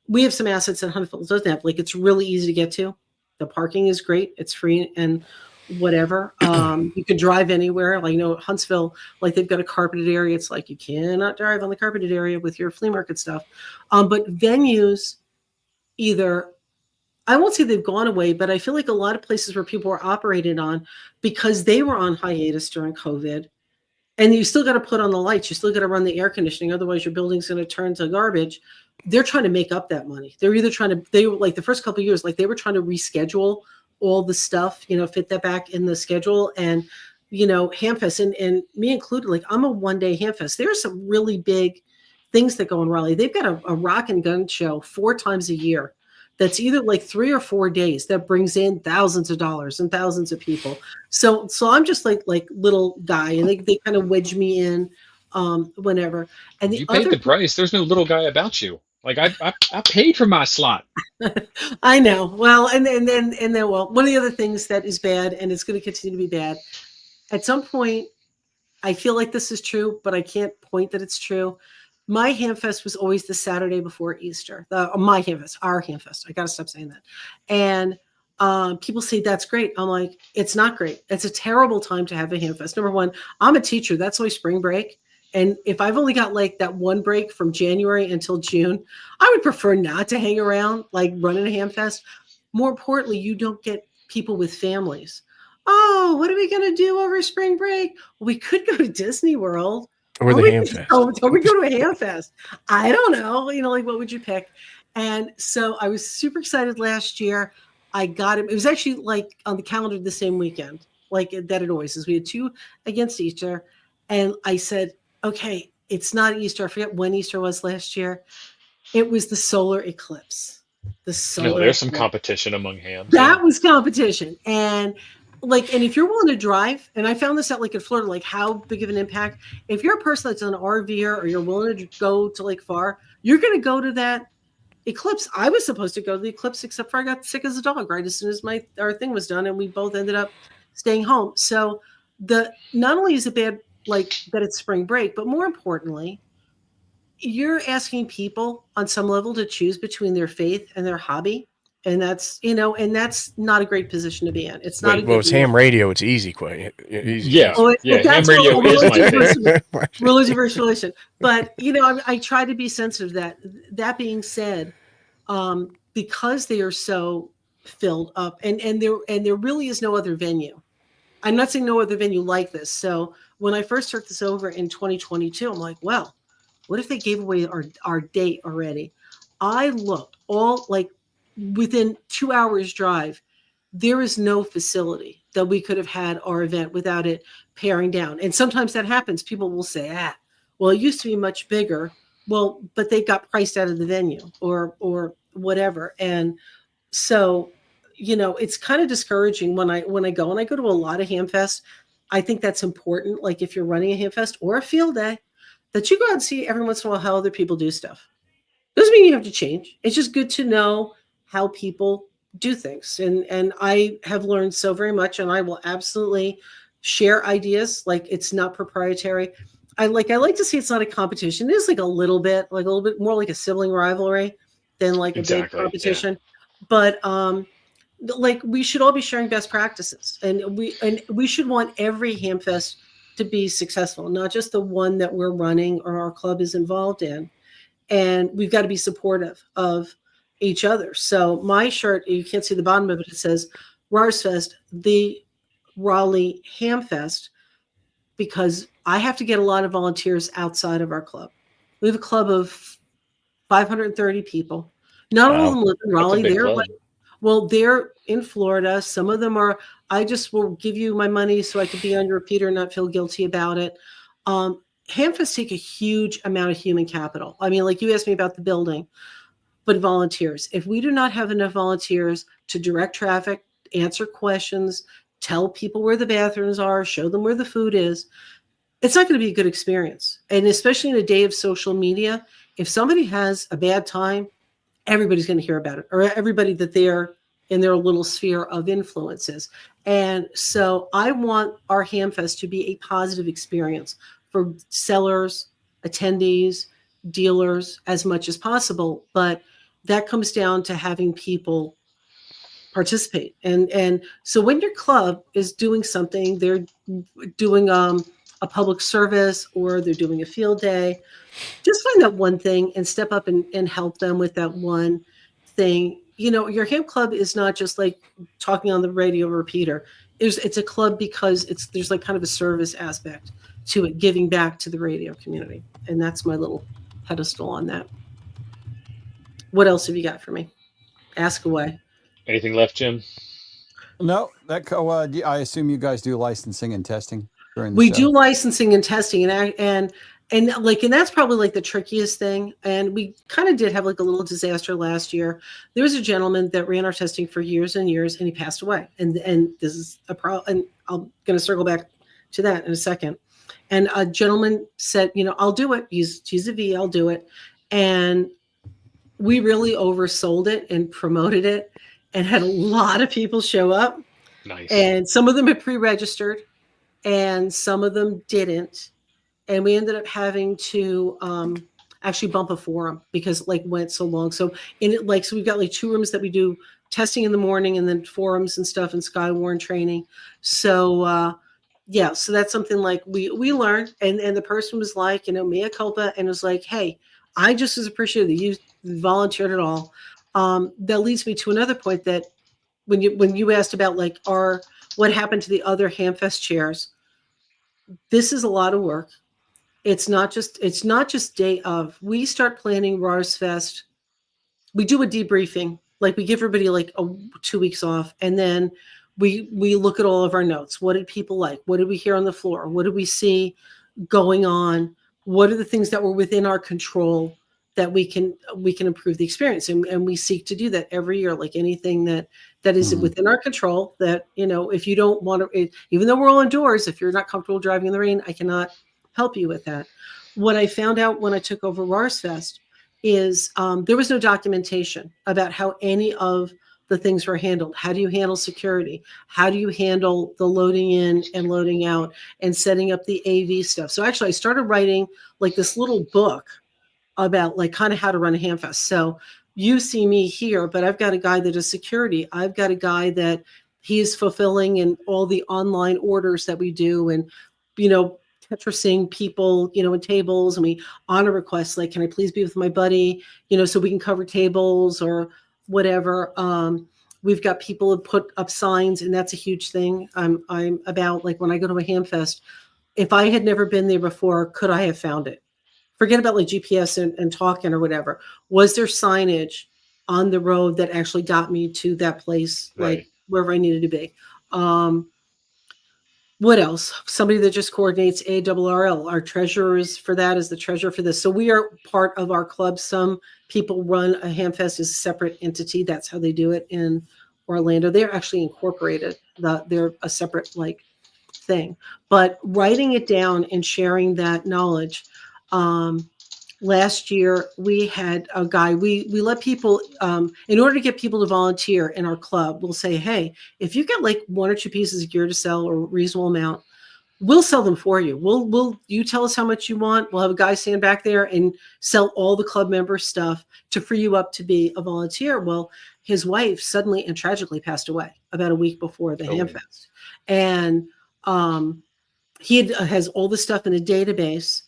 we have. Some assets that Huntsville doesn't have. Like, it's really easy to get to. The parking is great. It's free and whatever. You can drive anywhere. Like, Huntsville, like they've got a carpeted area. It's like you cannot drive on the carpeted area with your flea market stuff. But venues, either, I won't say they've gone away, but I feel like a lot of places where people were operated on because they were on hiatus during COVID, and you still got to put on the lights, you still got to run the air conditioning, otherwise your building's going to turn to garbage. They're trying to make up that money. They were like the first couple of years, like they were trying to reschedule all the stuff, fit that back in the schedule. And, Hamfest and me included, like I'm a 1-day Hamfest. There are some really big things that go in Raleigh. They've got a rock and gun show 4 times a year. That's either like 3 or 4 days that brings in thousands of dollars and thousands of people. So I'm just like little guy, and they kind of wedge me in whenever. And the You paid the price. There's no little guy about you. Like I paid for my slot. I know. Well, and then well, one of the other things that is bad, and it's going to continue to be bad. At some point, I feel like this is true, but I can't point that it's true. My Hamfest was always the Saturday before Easter. My Hamfest, our Hamfest. I got to stop saying that. And people say that's great. I'm like, it's not great. It's a terrible time to have a Hamfest. Number one, I'm a teacher. That's my spring break. And if I've only got like that one break from January until June, I would prefer not to hang around like running a Hamfest. More importantly, you don't get people with families. Oh, what are we going to do over spring break? Well, we could go to Disney World. Or the Hamfest. Or we go to a Hamfest. I don't know. Like, what would you pick? And so I was super excited last year. I got it. It was actually like on the calendar the same weekend, like that it always is. We had 2 against Easter. And I said, okay, it's not Easter. I forget when Easter was last year. It was the solar eclipse. There's some competition among hams. That was competition. And if you're willing to drive, and I found this out like in Florida, like how big of an impact, if you're a person that's an RVer or you're willing to go to like far, you're going to go to that eclipse. I was supposed to go to the eclipse, except for I got sick as a dog right as soon as our thing was done, and we both ended up staying home. So not only is it bad, like that it's spring break, but more importantly, you're asking people on some level to choose between their faith and their hobby. And that's, not a great position to be in. It's not. Well, it's ham radio. It's easy, quite easy. Yeah, ham radio is my favorite. Religion versus religion. But I try to be sensitive to that. That being said, because they are so filled up, and there really is no other venue. I'm not saying no other venue like this. So when I first took this over in 2022, I'm like, well, what if they gave away our date already? I looked all like. Within 2 hours drive, there is no facility that we could have had our event without it paring down. And sometimes that happens. People will say, well, it used to be much bigger. Well, but they got priced out of the venue or whatever. And so, it's kind of discouraging when I go, and I go to a lot of Hamfest. I think that's important. Like if you're running a Hamfest or a field day, that you go out and see every once in a while how other people do stuff. Doesn't mean you have to change. It's just good to know how people do things. And I have learned so very much, and I will absolutely share ideas. Like it's not proprietary. I like to see it's not a competition. It is like a little bit more like a sibling rivalry than like a big competition. Yeah. But like we should all be sharing best practices, and we should want every Hamfest to be successful, not just the one that we're running or our club is involved in. And we've got to be supportive of each other. So my shirt, you can't see the bottom of it, it says RARSfest, the Raleigh Hamfest, because I have to get a lot of volunteers outside of our club. We have a club of 530 people. Not all of them live in Raleigh. They're in Florida. Some of them are, I just will give you my money so I could be on your repeater and not feel guilty about it. Hamfests take a huge amount of human capital. I mean, like you asked me about the building. But volunteers, if we do not have enough volunteers to direct traffic, answer questions, tell people where the bathrooms are, show them where the food is, it's not going to be a good experience. And especially in a day of social media, if somebody has a bad time, everybody's going to hear about it, or everybody that they're in their little sphere of influences. And so I want our Hamfest to be a positive experience for sellers, attendees, dealers as much as possible. But that comes down to having people participate. And so when your club is doing something, they're doing a public service or they're doing a field day, just find that one thing and step up and help them with that one thing. Your ham club is not just like talking on the radio repeater. It's a club because there's like kind of a service aspect to it, giving back to the radio community. And that's my little pedestal on that. What else have you got for me? Ask away. Anything left, Jim? No, I assume you guys do licensing and testing during the We show. do licensing and testing, and that's probably like the trickiest thing. And we kind of did have like a little disaster last year. There was a gentleman that ran our testing for years and years, and he passed away. And this is a problem. And I'm going to circle back to that in a second. And a gentleman said, I'll do it. He's a V. I'll do it. And we really oversold it and promoted it, and had a lot of people show up. Nice. And some of them had pre-registered, and some of them didn't. And we ended up having to actually bump a forum because like went so long. So so we've got like 2 rooms that we do testing in the morning, and then forums and stuff and Skywarn training. So yeah, so that's something like we learned, and the person was like, mea culpa, and was like, hey, I just was appreciative that you volunteered at all. That leads me to another point that when you asked about like what happened to the other Hamfest chairs, this is a lot of work. It's not just day of. We start planning RARSfest. We do a debriefing. Like we give everybody like 2 weeks off, and then we look at all of our notes. What did people like? What did we hear on the floor? What did we see going on? What are the things that were within our control that we can improve the experience? And we seek to do that every year. Like anything that is within our control, that if you don't want to, even though we're all indoors, if you're not comfortable driving in the rain, I cannot help you with that. What I found out when I took over RARSfest is there was no documentation about how any of the things were handled. How do you handle security? How do you handle the loading in and loading out and setting up the AV stuff? So actually I started writing like this little book about like kind of how to run a Hamfest. So you see me here, but I've got a guy that does security. I've got a guy that he's fulfilling in all the online orders that we do, and Tetrising people, in tables, and we honor requests like, can I please be with my buddy, so we can cover tables or whatever. We've got people who put up signs, and that's a huge thing. I'm about like when I go to a Hamfest, if I had never been there before, could I have found it? Forget about like GPS and talking or whatever. Was there signage on the road that actually got me to that place, Right. like wherever I needed to be? What else? Somebody that just coordinates ARRL. Our treasurer is for that, is the treasurer for this. So we are part of our club. Some people run a Hamfest as a separate entity. That's how they do it in Orlando. They're actually incorporated. They're a separate like thing. But writing it down and sharing that knowledge. Last year we had a guy, we let people, in order to get people to volunteer in our club, we'll say, hey, if you get like 1 or 2 pieces of gear to sell or a reasonable amount, we'll sell them for you. You tell us how much you want. We'll have a guy stand back there and sell all the club member stuff to free you up to be a volunteer. Well, his wife suddenly and tragically passed away about a week before the Hamfest. And he has all the stuff in a database,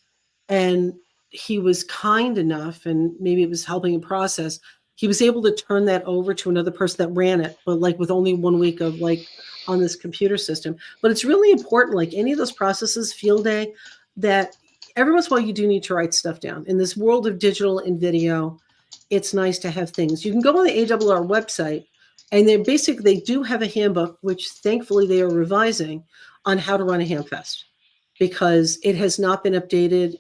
and he was kind enough, and maybe it was helping him process, he was able to turn that over to another person that ran it, but like with only 1 week of like on this computer system. But it's really important, like any of those processes, field day, that every once in a while you do need to write stuff down. In this world of digital and video, it's nice to have things. You can go on the ARR website, and they do have a handbook, which thankfully they are revising, on how to run a Hamfest, because it has not been updated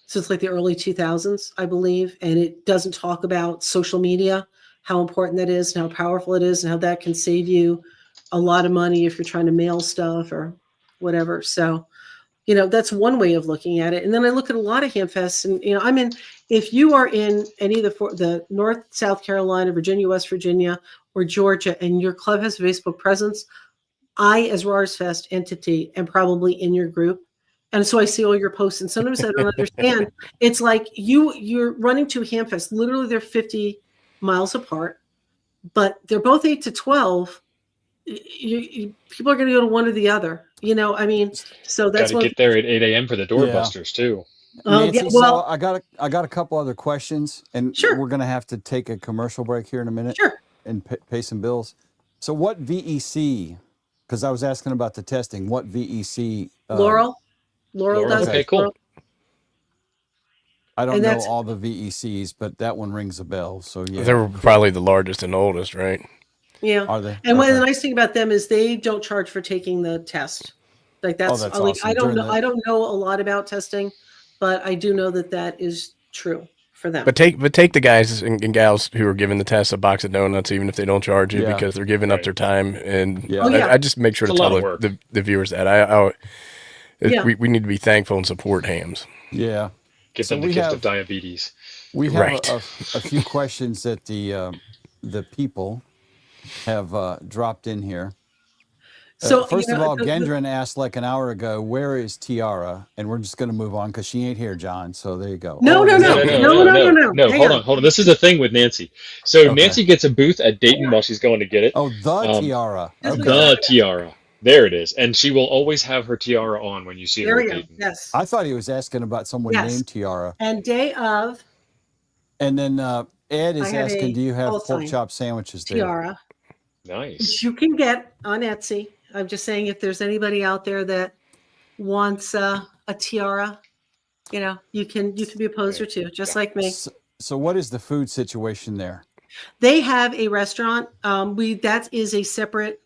since like the early 2000s, I believe. And it doesn't talk about social media, how important that is and how powerful it is, and how that can save you a lot of money if you're trying to mail stuff or whatever. So, that's one way of looking at it. And then I look at a lot of Hamfests, and, if you are in any of the North, South Carolina, Virginia, West Virginia, or Georgia, and your club has a Facebook presence, I, as RARSfest entity, am probably in your group. And so I see all your posts, and sometimes I don't understand. It's like you're running to a Hamfest. Literally, they're 50 miles apart, but they're both 8 to 12. People are going to go to one or the other. So that's Got to get there at 8 a.m. for the doorbusters too. Nancy, yeah, well, so I got a couple other questions, and Sure. we're going to have to take a commercial break here in a minute. Sure. And pay some bills. So what VEC? Because I was asking about the testing. What VEC? Laurel does. Okay, cool. I don't And know that's- all the VECs, but that one rings a bell. So yeah. They were probably the largest and oldest, right? Yeah. Are they? And Okay. the nice thing about them is they don't charge for taking the test. Like that's that's like awesome. I don't During know the- I don't know a lot about testing, but I do know that is true for them. But take the guys and gals who are giving the test a box of donuts, even if they don't charge you, Yeah. because they're giving up Right. their time. And Yeah. Oh, yeah. I just make sure It's to a lot tell of work. the viewers that Yeah. we need to be thankful and support hams. Yeah. Give So them the we gift have of diabetes. we have Right. a few questions that the people have dropped in here. So First of all, Gendron asked like an hour ago, "Where is Tiara?" And we're just going to move on because she ain't here, John. So there you go. No. there's No. Hang Hold on. on. This is the thing with Nancy. So Okay. Nancy gets a booth at Dayton while she's going to get it. Oh, the Um, tiara. This was Okay. The tiara. There it is. And she will always have her tiara on when you see There her we at go. Dayton. Yes. I thought he was asking about someone Yes. named Tiara. And day of And then Ed is I had asking, a "Do you have call pork sign. chop sandwiches there?" tiara, Nice. which you can get on Etsy. I'm just saying if there's anybody out there that wants a tiara, you can be a poser too, just like me. So what is the food situation there? They have a restaurant. That is a separate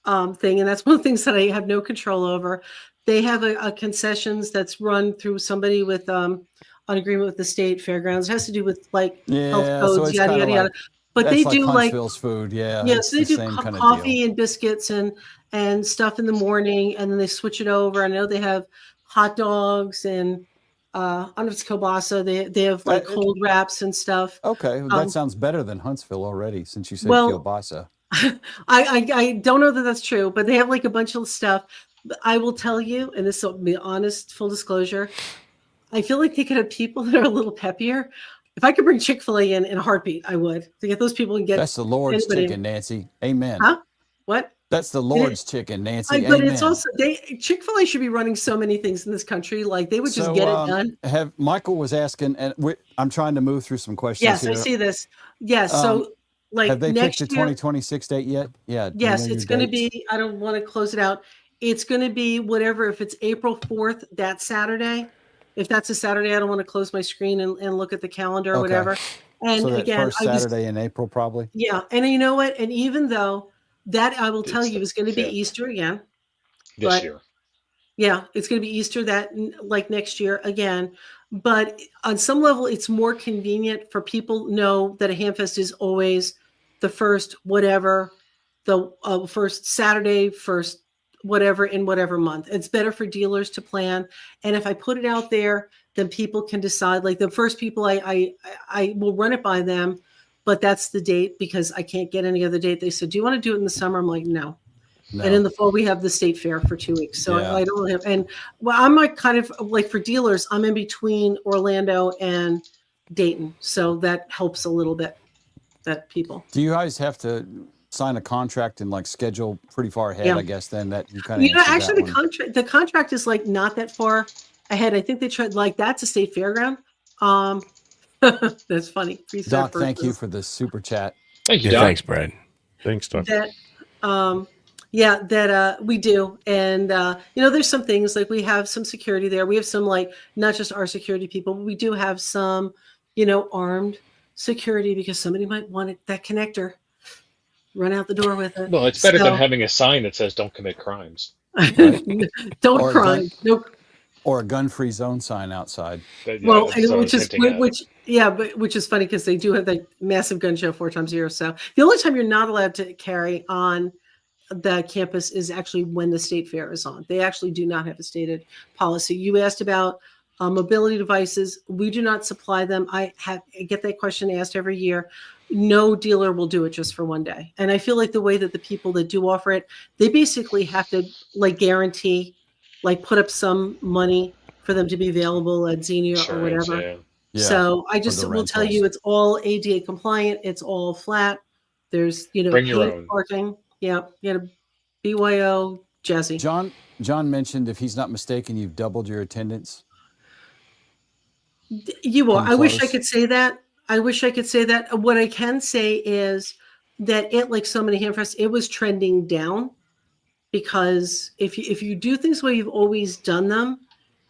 thing, and that's one of the things that I have no control over. They have a concessions that's run through somebody with an agreement with the state fairgrounds. It has to do with like health so codes, it's yada kinda yada yada. like- But that's they like do like Huntsville's food. Yeah, yes, it's they the do same kind of coffee deal. and biscuits and stuff in the morning, and then they switch it over. I know they have hot dogs and I don't know if it's kielbasa. They have like cold wraps and stuff. Okay, well, that sounds better than Huntsville already, since you said well, kielbasa. I don't know that that's true, but they have like a bunch of stuff. I will tell you, and this will be honest, full disclosure. I feel like they could have people that are a little peppier. If I could bring Chick-fil-A in a heartbeat, I would to get those people and get. That's the Lord's anybody. chicken, Nancy. Amen. Huh? What? That's the Lord's chicken, Nancy. But Amen. it's also Chick-fil-A should be running so many things in this country. Like they would just get it done. Michael was asking, and I'm trying to move through some questions Yes, here. I see this. Yes, so like have they next picked the year, 2026 date yet? Yeah. do you yes, know it's your going to dates? be. I don't want to close it out. It's going to be whatever. If it's April 4th, that Saturday. If that's a Saturday, I don't want to close my screen and look at the calendar or Okay. whatever. And So that again, first Saturday in April, probably. yeah. And you know what? And even though that I will tell It's you the is going to be 5th. Easter again. This But- year. Yeah, it's going to be Easter like next year again. But on some level, it's more convenient for people know that a Hamfest is always the first whatever, the first Saturday, first whatever in whatever month. It's better for dealers to plan. And if I put it out there, then people can decide. Like the first people, I will run it by them, but that's the date because I can't get any other date. They said, "Do you want to do it in the summer?" I'm like, no. No. And in the fall, we have the state fair for 2 weeks. So Yeah. I don't have, and well, I'm like kind of like for dealers, I'm in between Orlando and Dayton. So that helps a little bit that people. Do you guys have to sign a contract and like schedule pretty far ahead? Yeah. I guess then that you kind of Actually the contract is like not that far ahead. I think they tried like that's a state fairground. That's funny. Doc, thank you for the super chat. Thank you, Yeah, Doc. thanks, Brad. Thanks, Doc. That we do. And there's some things like we have some security there. We have some like not just our security people, but we do have some, armed security because somebody might want that connector run out the door with it. Well, it's better than having a sign that says "Don't commit crimes." Don't Or crime. No. Or a gun-free zone sign outside. Well, that's what I was hinting at. which is funny because they do have that massive gun show 4 times a year. So the only time you're not allowed to carry on the campus is actually when the state fair is on. They actually do not have a stated policy. You asked about mobility devices. We do not supply them. I get that question asked every year. No dealer will do it just for one day. And I feel like the way that the people that do offer it, they basically have to like guarantee, like put up some money for them to be available at Xenia or whatever. Yeah. Yeah, So I just the will tell rentals. you it's all ADA compliant. It's all flat. There's, Bring your paid own. parking. Yeah. BYO, Jesse. John mentioned, if he's not mistaken, you've doubled your attendance. You will. Come I wish I close. could say that. What I can say is that like so many Hamfests, it was trending down because if you do things the way you've always done them,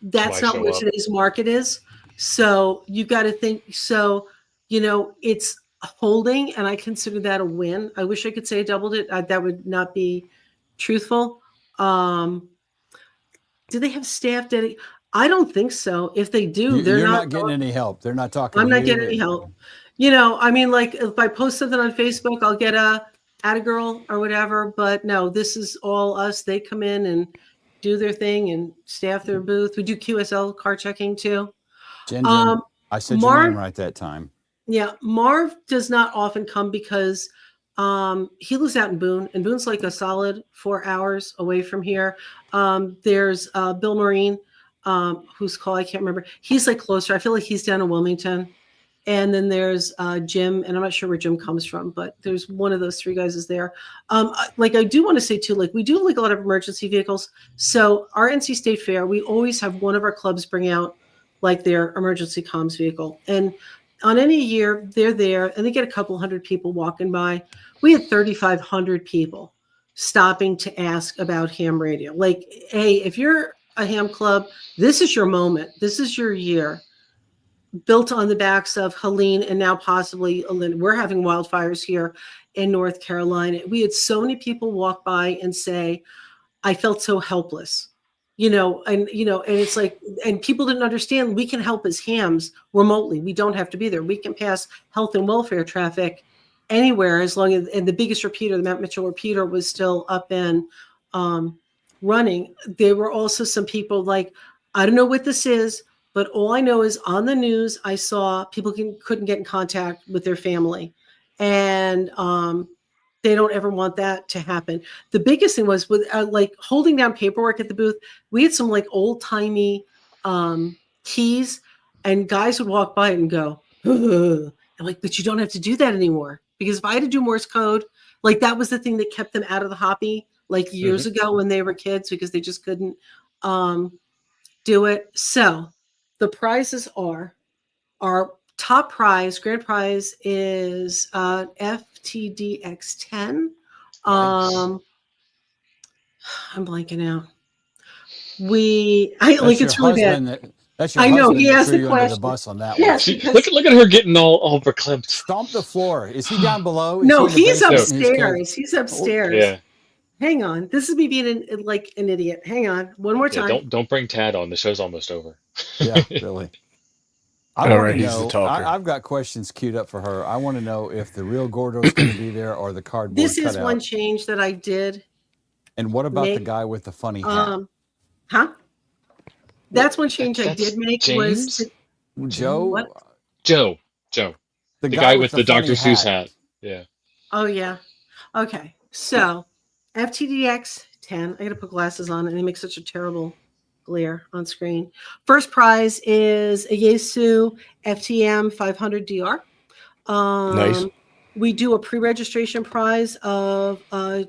that's Why not show where up? today's market is. So you got to think. So it's holding, and I consider that a win. I wish I could say I doubled it. That would not be truthful. Do they have staff dedicated? I don't think so. If they do, they're You're not getting any help. They're not talking I'm to not you. getting any help. I mean, like if I post something on Facebook, I'll get a girl or whatever. But no, this is all us. They come in and do their thing and staff their booth. We do QSL car checking too. Jen, I said your Marv, name right that time. yeah, Marv does not often come because he lives out in Boone, and Boone's like a solid 4 hours away from here. There's Bill Marine, whose call I can't remember. He's like closer. I feel like he's down in Wilmington. And then there's Jim, and I'm not sure where Jim comes from, but there's one of those three guys is there. Like I do want to say too, like we do like a lot of emergency vehicles. So our NC State Fair, we always have one of our clubs bring out like their emergency comms vehicle. And on any year, they're there and they get a couple hundred people walking by. We had 3,500 people stopping to ask about ham radio. Like, hey, if you're a ham club, this is your moment. This is your year. Built on the backs of Helene and now possibly Lynn. We're having wildfires here in North Carolina. We had so many people walk by and say, I felt so helpless, and it's like, and people didn't understand we can help as hams remotely. We don't have to be there. We can pass health and welfare traffic anywhere as long as, and the biggest repeater, the Mount Mitchell repeater was still up and running. There were also some people like, I don't know what this is, but all I know is on the news, I saw people couldn't get in contact with their family. And they don't ever want that to happen. The biggest thing was with like holding down paperwork at the booth. We had some like old timey keys, and guys would walk by and go, I'm like, but you don't have to do that anymore. Because if I had to do Morse code, like that was the thing that kept them out of the hobby like years ago when they were kids, because they just couldn't do it. So the prizes are our top prize, grand prize is FTDX10. I'm blanking out. It's really bad. That's your I know husband he that asked threw the you under the question. bus on that Yes, one. Look at her getting all verklempt. Stomp the floor. Is he down below? Is No, he in the he's basement and upstairs. He's upstairs. Yeah. Hang on. This is me being an idiot. Hang on. One more time. Yeah, don't bring Tad on. The show's almost over. Yeah, really. I All want right, to he's the know. talker. I've got questions queued up for her. I want to know if the real Gordo's going to be there or the cardboard This is cutout. one change that I did. And what about the guy with the funny hat? Huh? That's one change I did make. James? Was Joe? what? Joe. The guy with the Dr. Seuss hat. Yeah. Oh, yeah. Okay. So FTDX 10. I got to put glasses on and they make such a terrible glare on screen. First prize is a Yaesu FTM 500 DR. Nice. We do a pre-registration prize of ICOM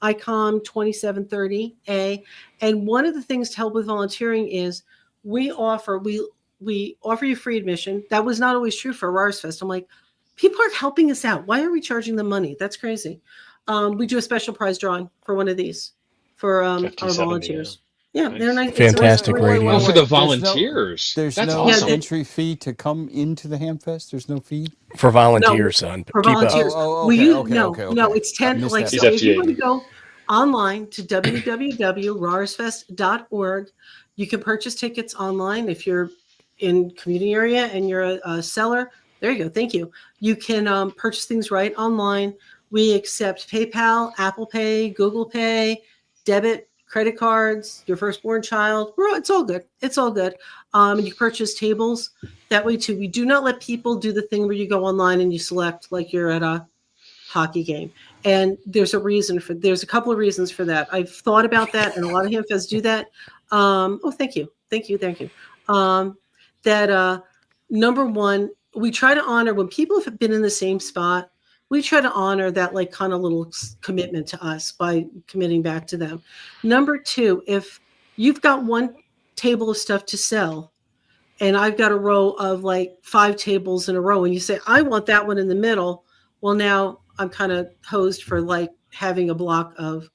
2730A. And one of the things to help with volunteering is we offer you free admission. That was not always true for RARSfest. I'm like, people are helping us out. Why are we charging them money? That's crazy. We do a special prize drawing for one of these for our volunteers. Yeah, nice. They're nice. Fantastic radio. Oh, for the volunteers. There's That's no awesome. entry fee to come into the Hamfest. There's no fee For volunteers, son. For Keep volunteers. up. No, it's 10. Missed Like, that. so if you want to go online to www.rarsfest.org, you can purchase tickets online. If you're in community area and you're a seller, there you go. Thank you. You can purchase things right online. We accept PayPal, Apple Pay, Google Pay, debit, credit cards, your firstborn child. It's all good. It's all good. And you purchase tables that way too. We do not let people do the thing where you go online and you select like you're at a hockey game. And there's a couple of reasons for that. I've thought about that, and a lot of Hamfests do that. Thank you. Number one, we try to honor when people have been in the same spot. We try to honor that like kind of little commitment to us by committing back to them. Number two, if you've got one table of stuff to sell and I've got a row of like 5 tables in a row and you say, I want that one in the middle. Well, now I'm kind of hosed for like having a block of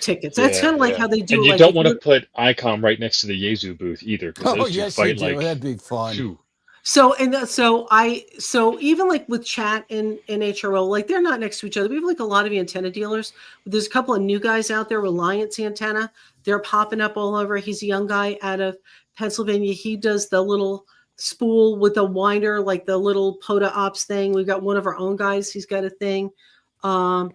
tickets. That's kind of like how they do. And you like, don't want to put ICOM right next to the Yaesu booth either. Oh, yes, you do. That'd be fun. Shoo. So so even like with chat and HRO, like they're not next to each other. We have like a lot of antenna dealers. There's a couple of new guys out there, Reliance Antenna. They're popping up all over. He's a young guy out of Pennsylvania. He does the little spool with the winder, like the little POTA ops thing. We've got one of our own guys. He's got a thing. I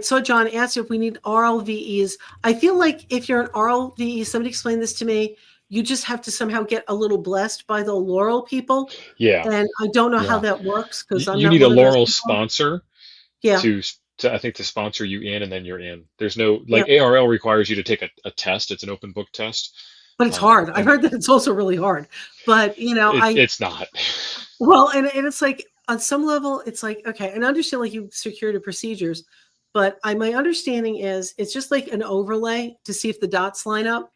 saw John ask if we need RLVEs. I feel like if you're an RLVE, somebody explained this to me, you just have to somehow get a little blessed by the Laurel people. Yeah. And I don't know how Yeah. that works because I'm You not need a one of those Laurel people. sponsor Yeah. to I think to sponsor you in, and then you're in. There's no like ARL requires you to take a test. It's an open book test. But it's hard. I've heard that it's also really hard. But you know, it's not. Well, and it's like on some level, it's like, okay, and I understand like you security procedures, but my understanding is it's just like an overlay to see if the dots line up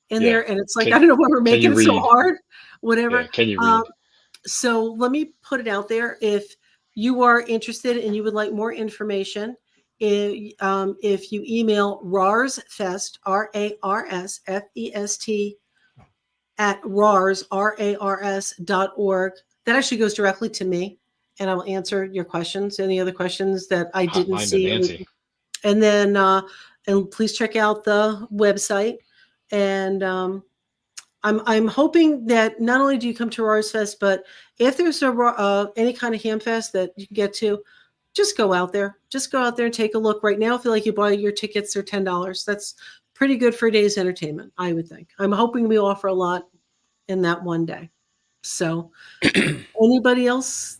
in there. And it's like, I don't know why we're making it so hard, whatever. Yeah, can you read? So let me put it out there. If you are interested and you would like more information, if you email RARSfest, RARSFEST at RARS.org, that actually goes directly to me, and I will answer your questions. Any other questions that I didn't Hotline to see? Nancy. And then, and please check out the website. And I'm hoping that not only do you come to RARSfest, but if there's any kind of Hamfest that you can get to, just go out there. Just go out there and take a look. Right now, I feel like you buy your tickets, they're $10. That's pretty good for a day's entertainment, I would think. I'm hoping we offer a lot in that one day. So anybody else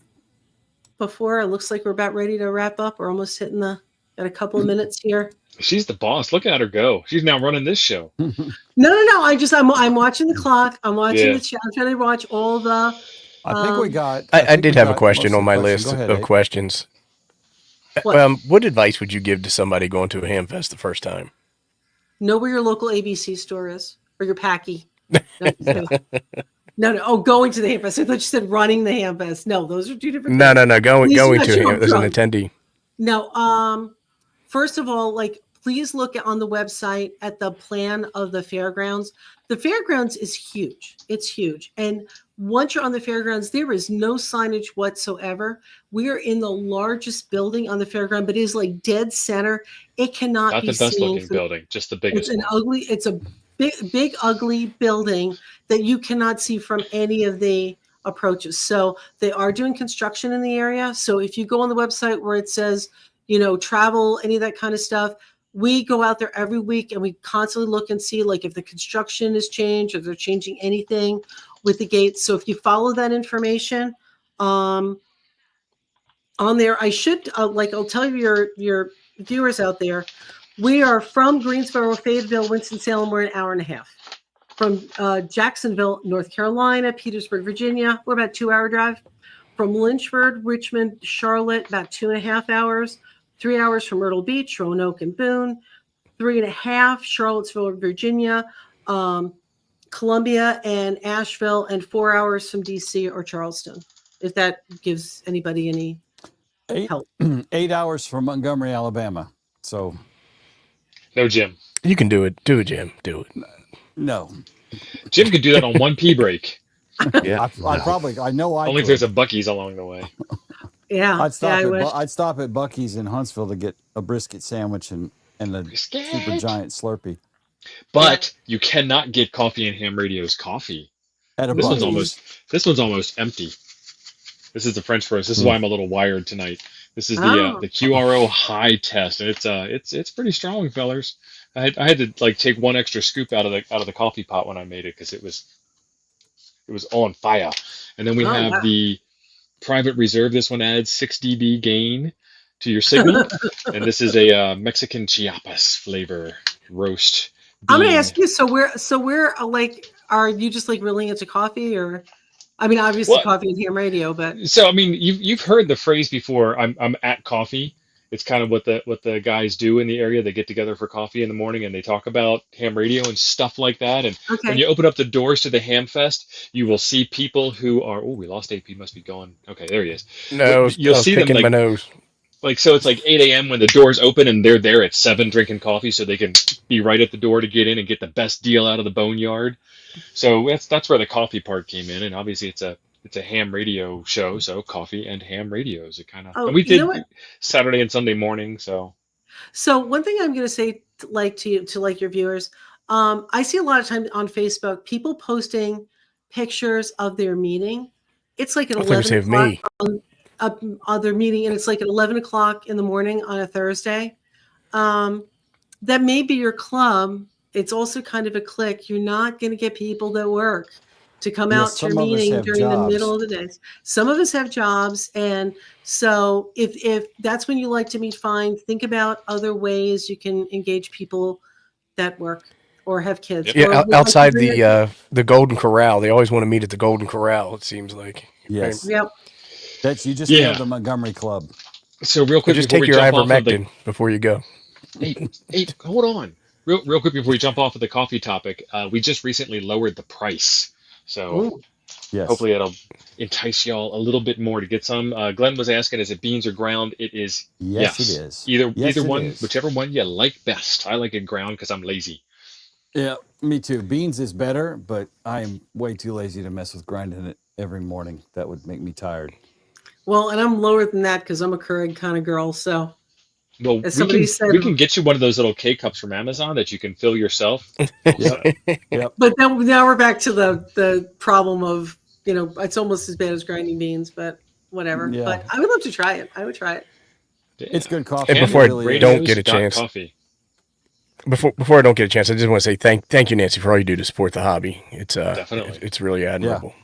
before? It looks like we're about ready to wrap up. We're almost hitting got a couple of minutes here. She's the boss. Look at her go. She's now running this show. No. I'm watching the clock. I'm watching the chat. I'm trying to watch all the. I think we got. I did have a question on my list of questions. What advice would you give to somebody going to a Hamfest the first time? Know where your local ABC store is or your Packy. No. Oh, going to the Hamfest. I thought you said running the Hamfest. No, those are two different things. No. Going to Hamfest as an attendee. No. First of all, like, please look on the website at the plan of the fairgrounds. The fairgrounds is huge. It's huge. And once you're on the fairgrounds, there is no signage whatsoever. We are in the largest building on the fairground, but it is like dead center. It cannot be seen. Not the best looking building, just the biggest. It's a big, ugly building that you cannot see from any of the approaches. So they are doing construction in the area. So if you go on the website where it says, travel, any of that kind of stuff, we go out there every week and we constantly look and see like if the construction has changed, if they're changing anything with the gates. So if you follow that information on there, I should I'll tell your viewers out there, we are from Greensboro, Fayetteville, Winston-Salem. We're an hour and a half. From Jacksonville, North Carolina, Petersburg, Virginia, we're about a 2-hour drive. From Lynchburg, Richmond, Charlotte, about 2.5 hours. 3 hours from Myrtle Beach, Roanoke, and Boone. 3.5, Charlottesville, Virginia, Columbia, and Asheville, and 4 hours from DC or Charleston. If that gives anybody any help. 8 hours from Montgomery, Alabama. So, no, Jim. You can do it. Do it, Jim. Do it. No. Jim could do that on one pee break. Yeah. I know I Only could. if there's a Buc-ee's along the way. Yeah. I'd stop at Buc-ee's in Huntsville to get a brisket sandwich and a super giant Slurpee. But you cannot get Coffee and Ham Radio's coffee. This one's almost empty. This is the French press. This is why I'm a little wired tonight. This is the QRO high test, and it's pretty strong, fellers. I had to like take one extra scoop out of the coffee pot when I made it because it was on fire. And then we have the private reserve. This one adds 6 dB gain to your signal, and this is a Mexican Chiapas flavor roast. Bean. I'm going to ask you. So where like, are you just like really into coffee, or? I mean, obviously Coffee and Ham Radio, but so I mean, you've heard the phrase before. I'm at coffee. It's kind of what the guys do in the area. They get together for coffee in the morning and they talk about ham radio and stuff like that. And when you open up the doors to the Hamfest, you will see people who are. Oh, we lost AP. Must be gone. Okay, there he is. No, you'll see them like my nose. Like, so it's like 8 a.m. when the doors open and they're there at 7 drinking coffee so they can be right at the door to get in and get the best deal out of the boneyard. So that's where the coffee part came in, and obviously it's a ham radio show, so coffee and ham radios. It kind of, and Oh, we you know did what? Saturday and Sunday morning. So So one thing I'm going to say, like to you, to like your viewers, I see a lot of times on Facebook people posting pictures of their meeting. It's like at I thought you 11 saved o'clock me. of their meeting, and it's like at 11 o'clock in the morning on a Thursday. That may be your club. It's also kind of a clique. You're not going to get people that work to come Yes, out to your some of us meeting have during the middle jobs. of the day. Some of us have jobs, and so if that's when you like to meet, fine. Think about other ways you can engage people that work or have kids Yep. Yeah, or would like to outside bring their kids. the Golden Corral, they always want to meet at the Golden Corral. It seems like. Right? Yes, Yep. you just nailed yeah. the Montgomery Club. So real Or quick just before take we your jump off of the ivermectin before you go. hey, hold on. Real quick before we jump off of the coffee topic, we just recently lowered the price, so Ooh. Yes. hopefully that'll entice y'all a little bit more to get some. Glenn was asking, is it beans or ground? It is Yes, yes. it is. Either Yes, either it one, is. whichever one you like best. I like it ground because I'm lazy. Yeah, me too. Beans is better, but I am way too lazy to mess with grinding it every morning. That would make me tired. Well, and I'm lower than that because I'm a Keurig kind of girl. So Well, as somebody said, we can get you one of those little K cups from Amazon that you can fill yourself. Also. Yep. but then now we're back to the problem of, it's almost as bad as grinding beans, but whatever. Yeah. But I would love to try it. I would try it. Yeah. It's good coffee. And It before I really is. don't get a chance, Coffee. before I don't get a chance, I just want to say thank you, Nancy, for all you do to support the hobby. It's Definitely. it's really admirable.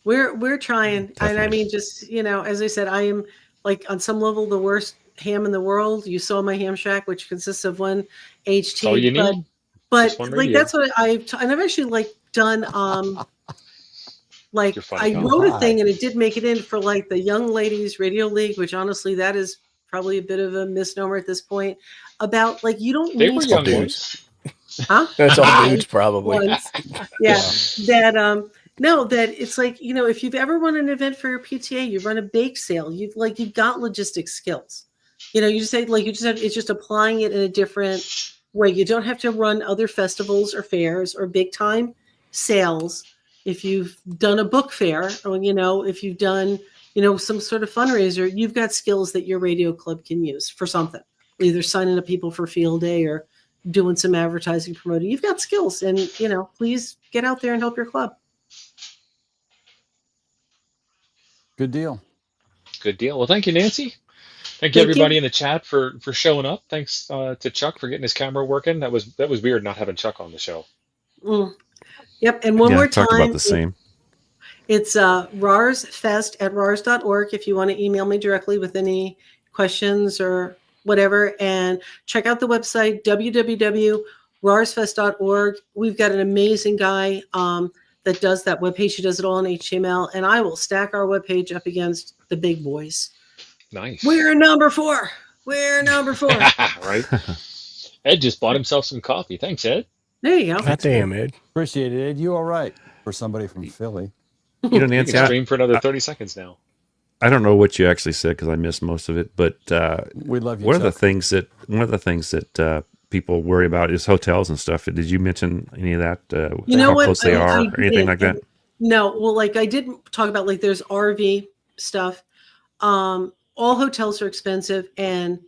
We're trying. And I Definitely. mean, just, as I said, I am like on some level the worst ham in the world. You saw my ham shack, which consists of one HT. That's all you need. But Just one like radio. that's what and I've actually like done like You're funny, I Colin. wrote a thing and it did make it in for like the Young Ladies Radio League, which honestly that is probably a bit of a misnomer at this point, about like you don't They need were to young dudes. ones. huh? That's all dudes, probably. Once. Yeah. That no, that it's like, if you've ever run an event for your PTA, you've run a bake sale, you've got logistic skills. You just say it's just applying it in a different way. You don't have to run other festivals or fairs or big time sales. If you've done a book fair or, if you've done, some sort of fundraiser, you've got skills that your radio club can use for something, either signing up people for field day or doing some advertising, promoting. You've got skills and, please get out there and help your club. Good deal. Good deal. Well, thank you, Nancy. Thank you, everybody in the chat for showing up. Thanks to Chuck for getting his camera working. That was weird not having Chuck on the show. Yep. And one more talked time, about the same. it's RARSfest@RARS.org if you want to email me directly with any questions or whatever. And check out the website, www.rarsfest.org. We've got an amazing guy that does that webpage. He does it all in HTML. And I will stack our webpage up against the big boys. Nice. We're number 4. We're number 4. Right. Ed just bought himself some coffee. Thanks, Ed. There you go. God damn, Ed. Appreciate it, Ed. You all right for somebody from Philly? You know, You Nancy, can stream for another 30 seconds now. I don't know what you actually said because I missed most of it. But We love you. one of the Chuck. things that people worry about is hotels and stuff. Did you mention any of that? How what? close they are, or anything like that? No. Well, like I did talk about, like there's RV stuff. All hotels are expensive, and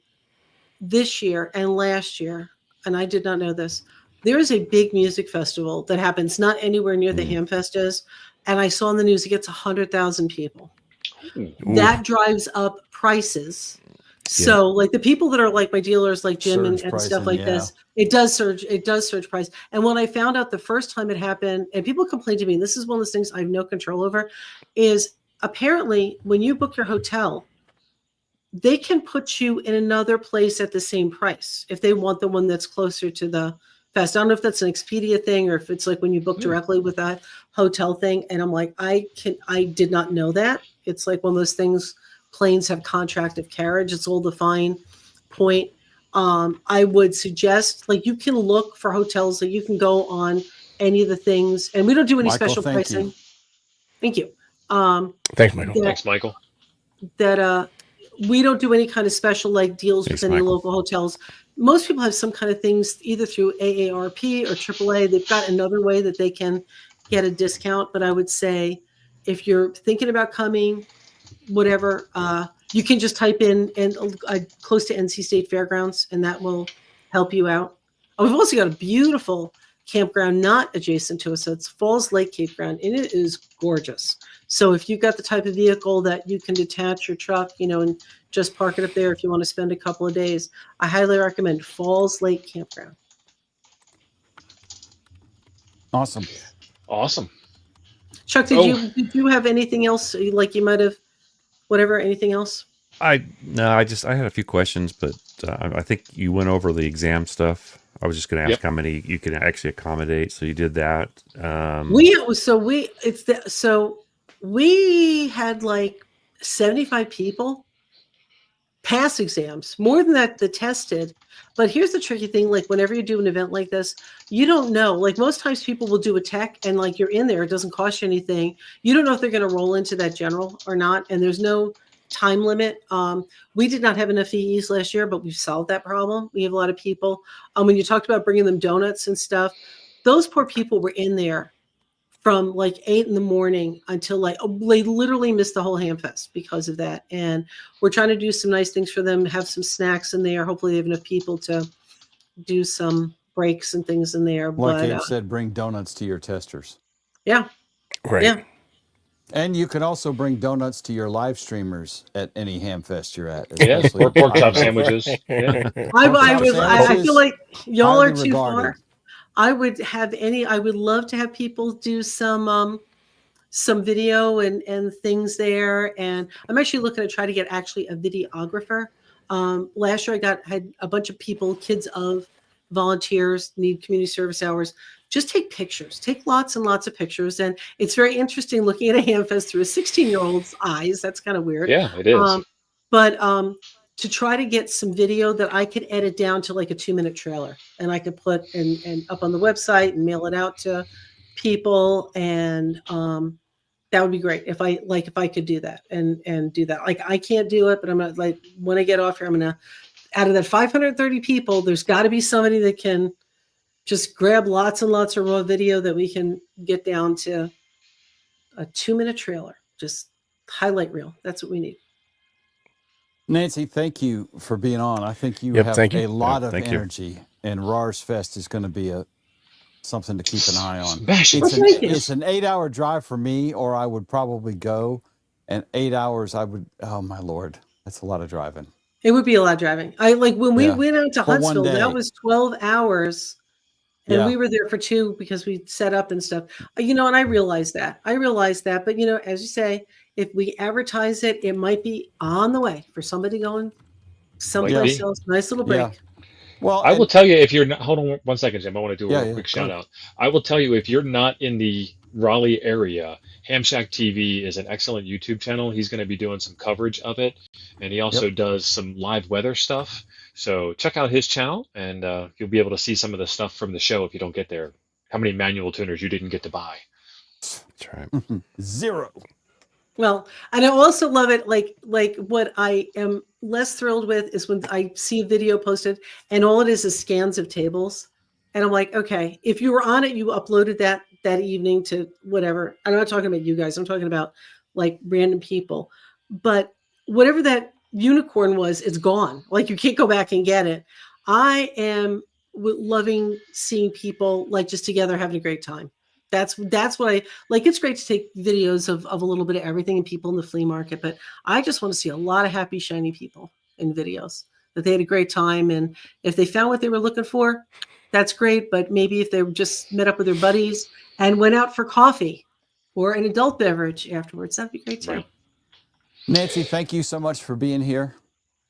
this year and last year, and I did not know this, there is a big music festival that happens not anywhere near the Hamfest is, and I saw in the news it gets 100,000 people. Ooh. That drives up prices. So like the people that are like my dealers, like Jim and Surge stuff pricing, like this, it does surge price. And when I found out the first time it happened, and people complain to me, and this is one of those things I have no control over, is apparently when you book your hotel, they can put you in another place at the same price if they want the one that's closer to the fest. I don't know if that's an Expedia thing or if it's like when you book directly with a hotel thing. And I'm like, I did not know that. It's like one of those things, planes have contract of carriage. It's all the fine point. I would suggest, like, you can look for hotels that you can go on any of the things, and we don't do any Michael, special thank pricing. you. Thank you. Thanks, Michael. that- Thanks, Michael. that we don't do any kind of special like deals Thanks, with any Michael. local hotels. Most people have some kind of things either through AARP or AAA. They've got another way that they can get a discount. But I would say if you're thinking about coming, whatever, you can just type in and close to NC State Fairgrounds, and that will help you out. Oh, we've also got a beautiful campground not adjacent to us. So it's Falls Lake Campground, and it is gorgeous. So if you've got the type of vehicle that you can detach your truck, and just park it up there if you want to spend a couple of days, I highly recommend Falls Lake Campground. Awesome. Awesome. Chuck, did you have anything else? Like you might have, whatever, anything else? I had a few questions, but I think you went over the exam stuff. I was just going to ask how many you can actually accommodate. So you did that. We had like 75 people pass exams, more than that tested. But here's the tricky thing, like whenever you do an event like this, you don't know. Like most times people will do a tech and like you're in there, it doesn't cost you anything. You don't know if they're going to roll into that general or not. And there's no time limit. We did not have enough EEs last year, but we've solved that problem. We have a lot of people. When you talked about bringing them donuts and stuff, those poor people were in there from like 8 a.m. until they literally missed the whole Hamfest because of that. And we're trying to do some nice things for them, have some snacks in there. Hopefully they have enough people to do some breaks and things in there. Like Abe said, bring donuts to your testers. Yeah. Right. Yeah. And you can also bring donuts to your live streamers at any Hamfest you're at. Yeah, or pork chop sandwiches. Yeah. I feel like y'all are too regarded. far. I would love to have people do some video and things there. And I'm actually looking to try to get actually a videographer. Last year I had a bunch of people, kids of volunteers, need community service hours. Just take pictures, take lots and lots of pictures. And it's very interesting looking at a Hamfest through a 16-year-old's eyes. That's kind of weird. Yeah, it is. But to try to get some video that I could edit down to like a 2-minute trailer, and I could put and up on the website and mail it out to people. And that would be great if I could do that and do that. Like I can't do it, but I'm not like, when I get off here, I'm going to, out of that 530 people, there's got to be somebody that can just grab lots and lots of raw video that we can get down to a 2-minute trailer, just highlight reel. That's what we need. Nancy, thank you for being on. I think you have a lot of energy, and RARSfest is going to be something to keep an eye on. It's an 8-hour drive for me, or I would probably go, and 8 hours I would. Oh my Lord, that's a lot of driving. It would be a lot of driving. When we went out to Huntsville, that was 12 hours. And we were there for 2 because we set up and stuff, and I realized that. But, as you say, if we advertise it, it might be on the way for somebody going someplace else. Nice little break. Yeah. Well, I will tell you, if you're not, hold on 1 second, Jim. I want to do a quick shout out. I will tell you, if you're not in the Raleigh area, Ham Shack TV is an excellent YouTube channel. He's going to be doing some coverage of it. And he also does some live weather stuff. So check out his channel, and you'll be able to see some of the stuff from the show if you don't get there. How many manual tuners you didn't get to buy. That's right. 0. Well, and I also love it. Like what I am less thrilled with is when I see a video posted and all it is scans of tables. And I'm like, okay, if you were on it, you uploaded that evening to whatever. I'm not talking about you guys. I'm talking about like random people. But whatever that unicorn was, it's gone. Like you can't go back and get it. I am loving seeing people like just together having a great time. That's what I like. It's great to take videos of a little bit of everything and people in the flea market, but I just want to see a lot of happy, shiny people in videos that they had a great time. And if they found what they were looking for, that's great. But maybe if they just met up with their buddies and went out for coffee or an adult beverage afterwards, that'd be great too. Right. Nancy, thank you so much for being here.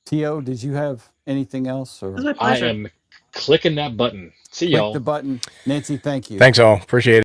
T.O., did you have anything else? Or It was my I pleasure. am clicking that button. See y'all. click the button. Nancy, thank you. Thanks all. Appreciate it.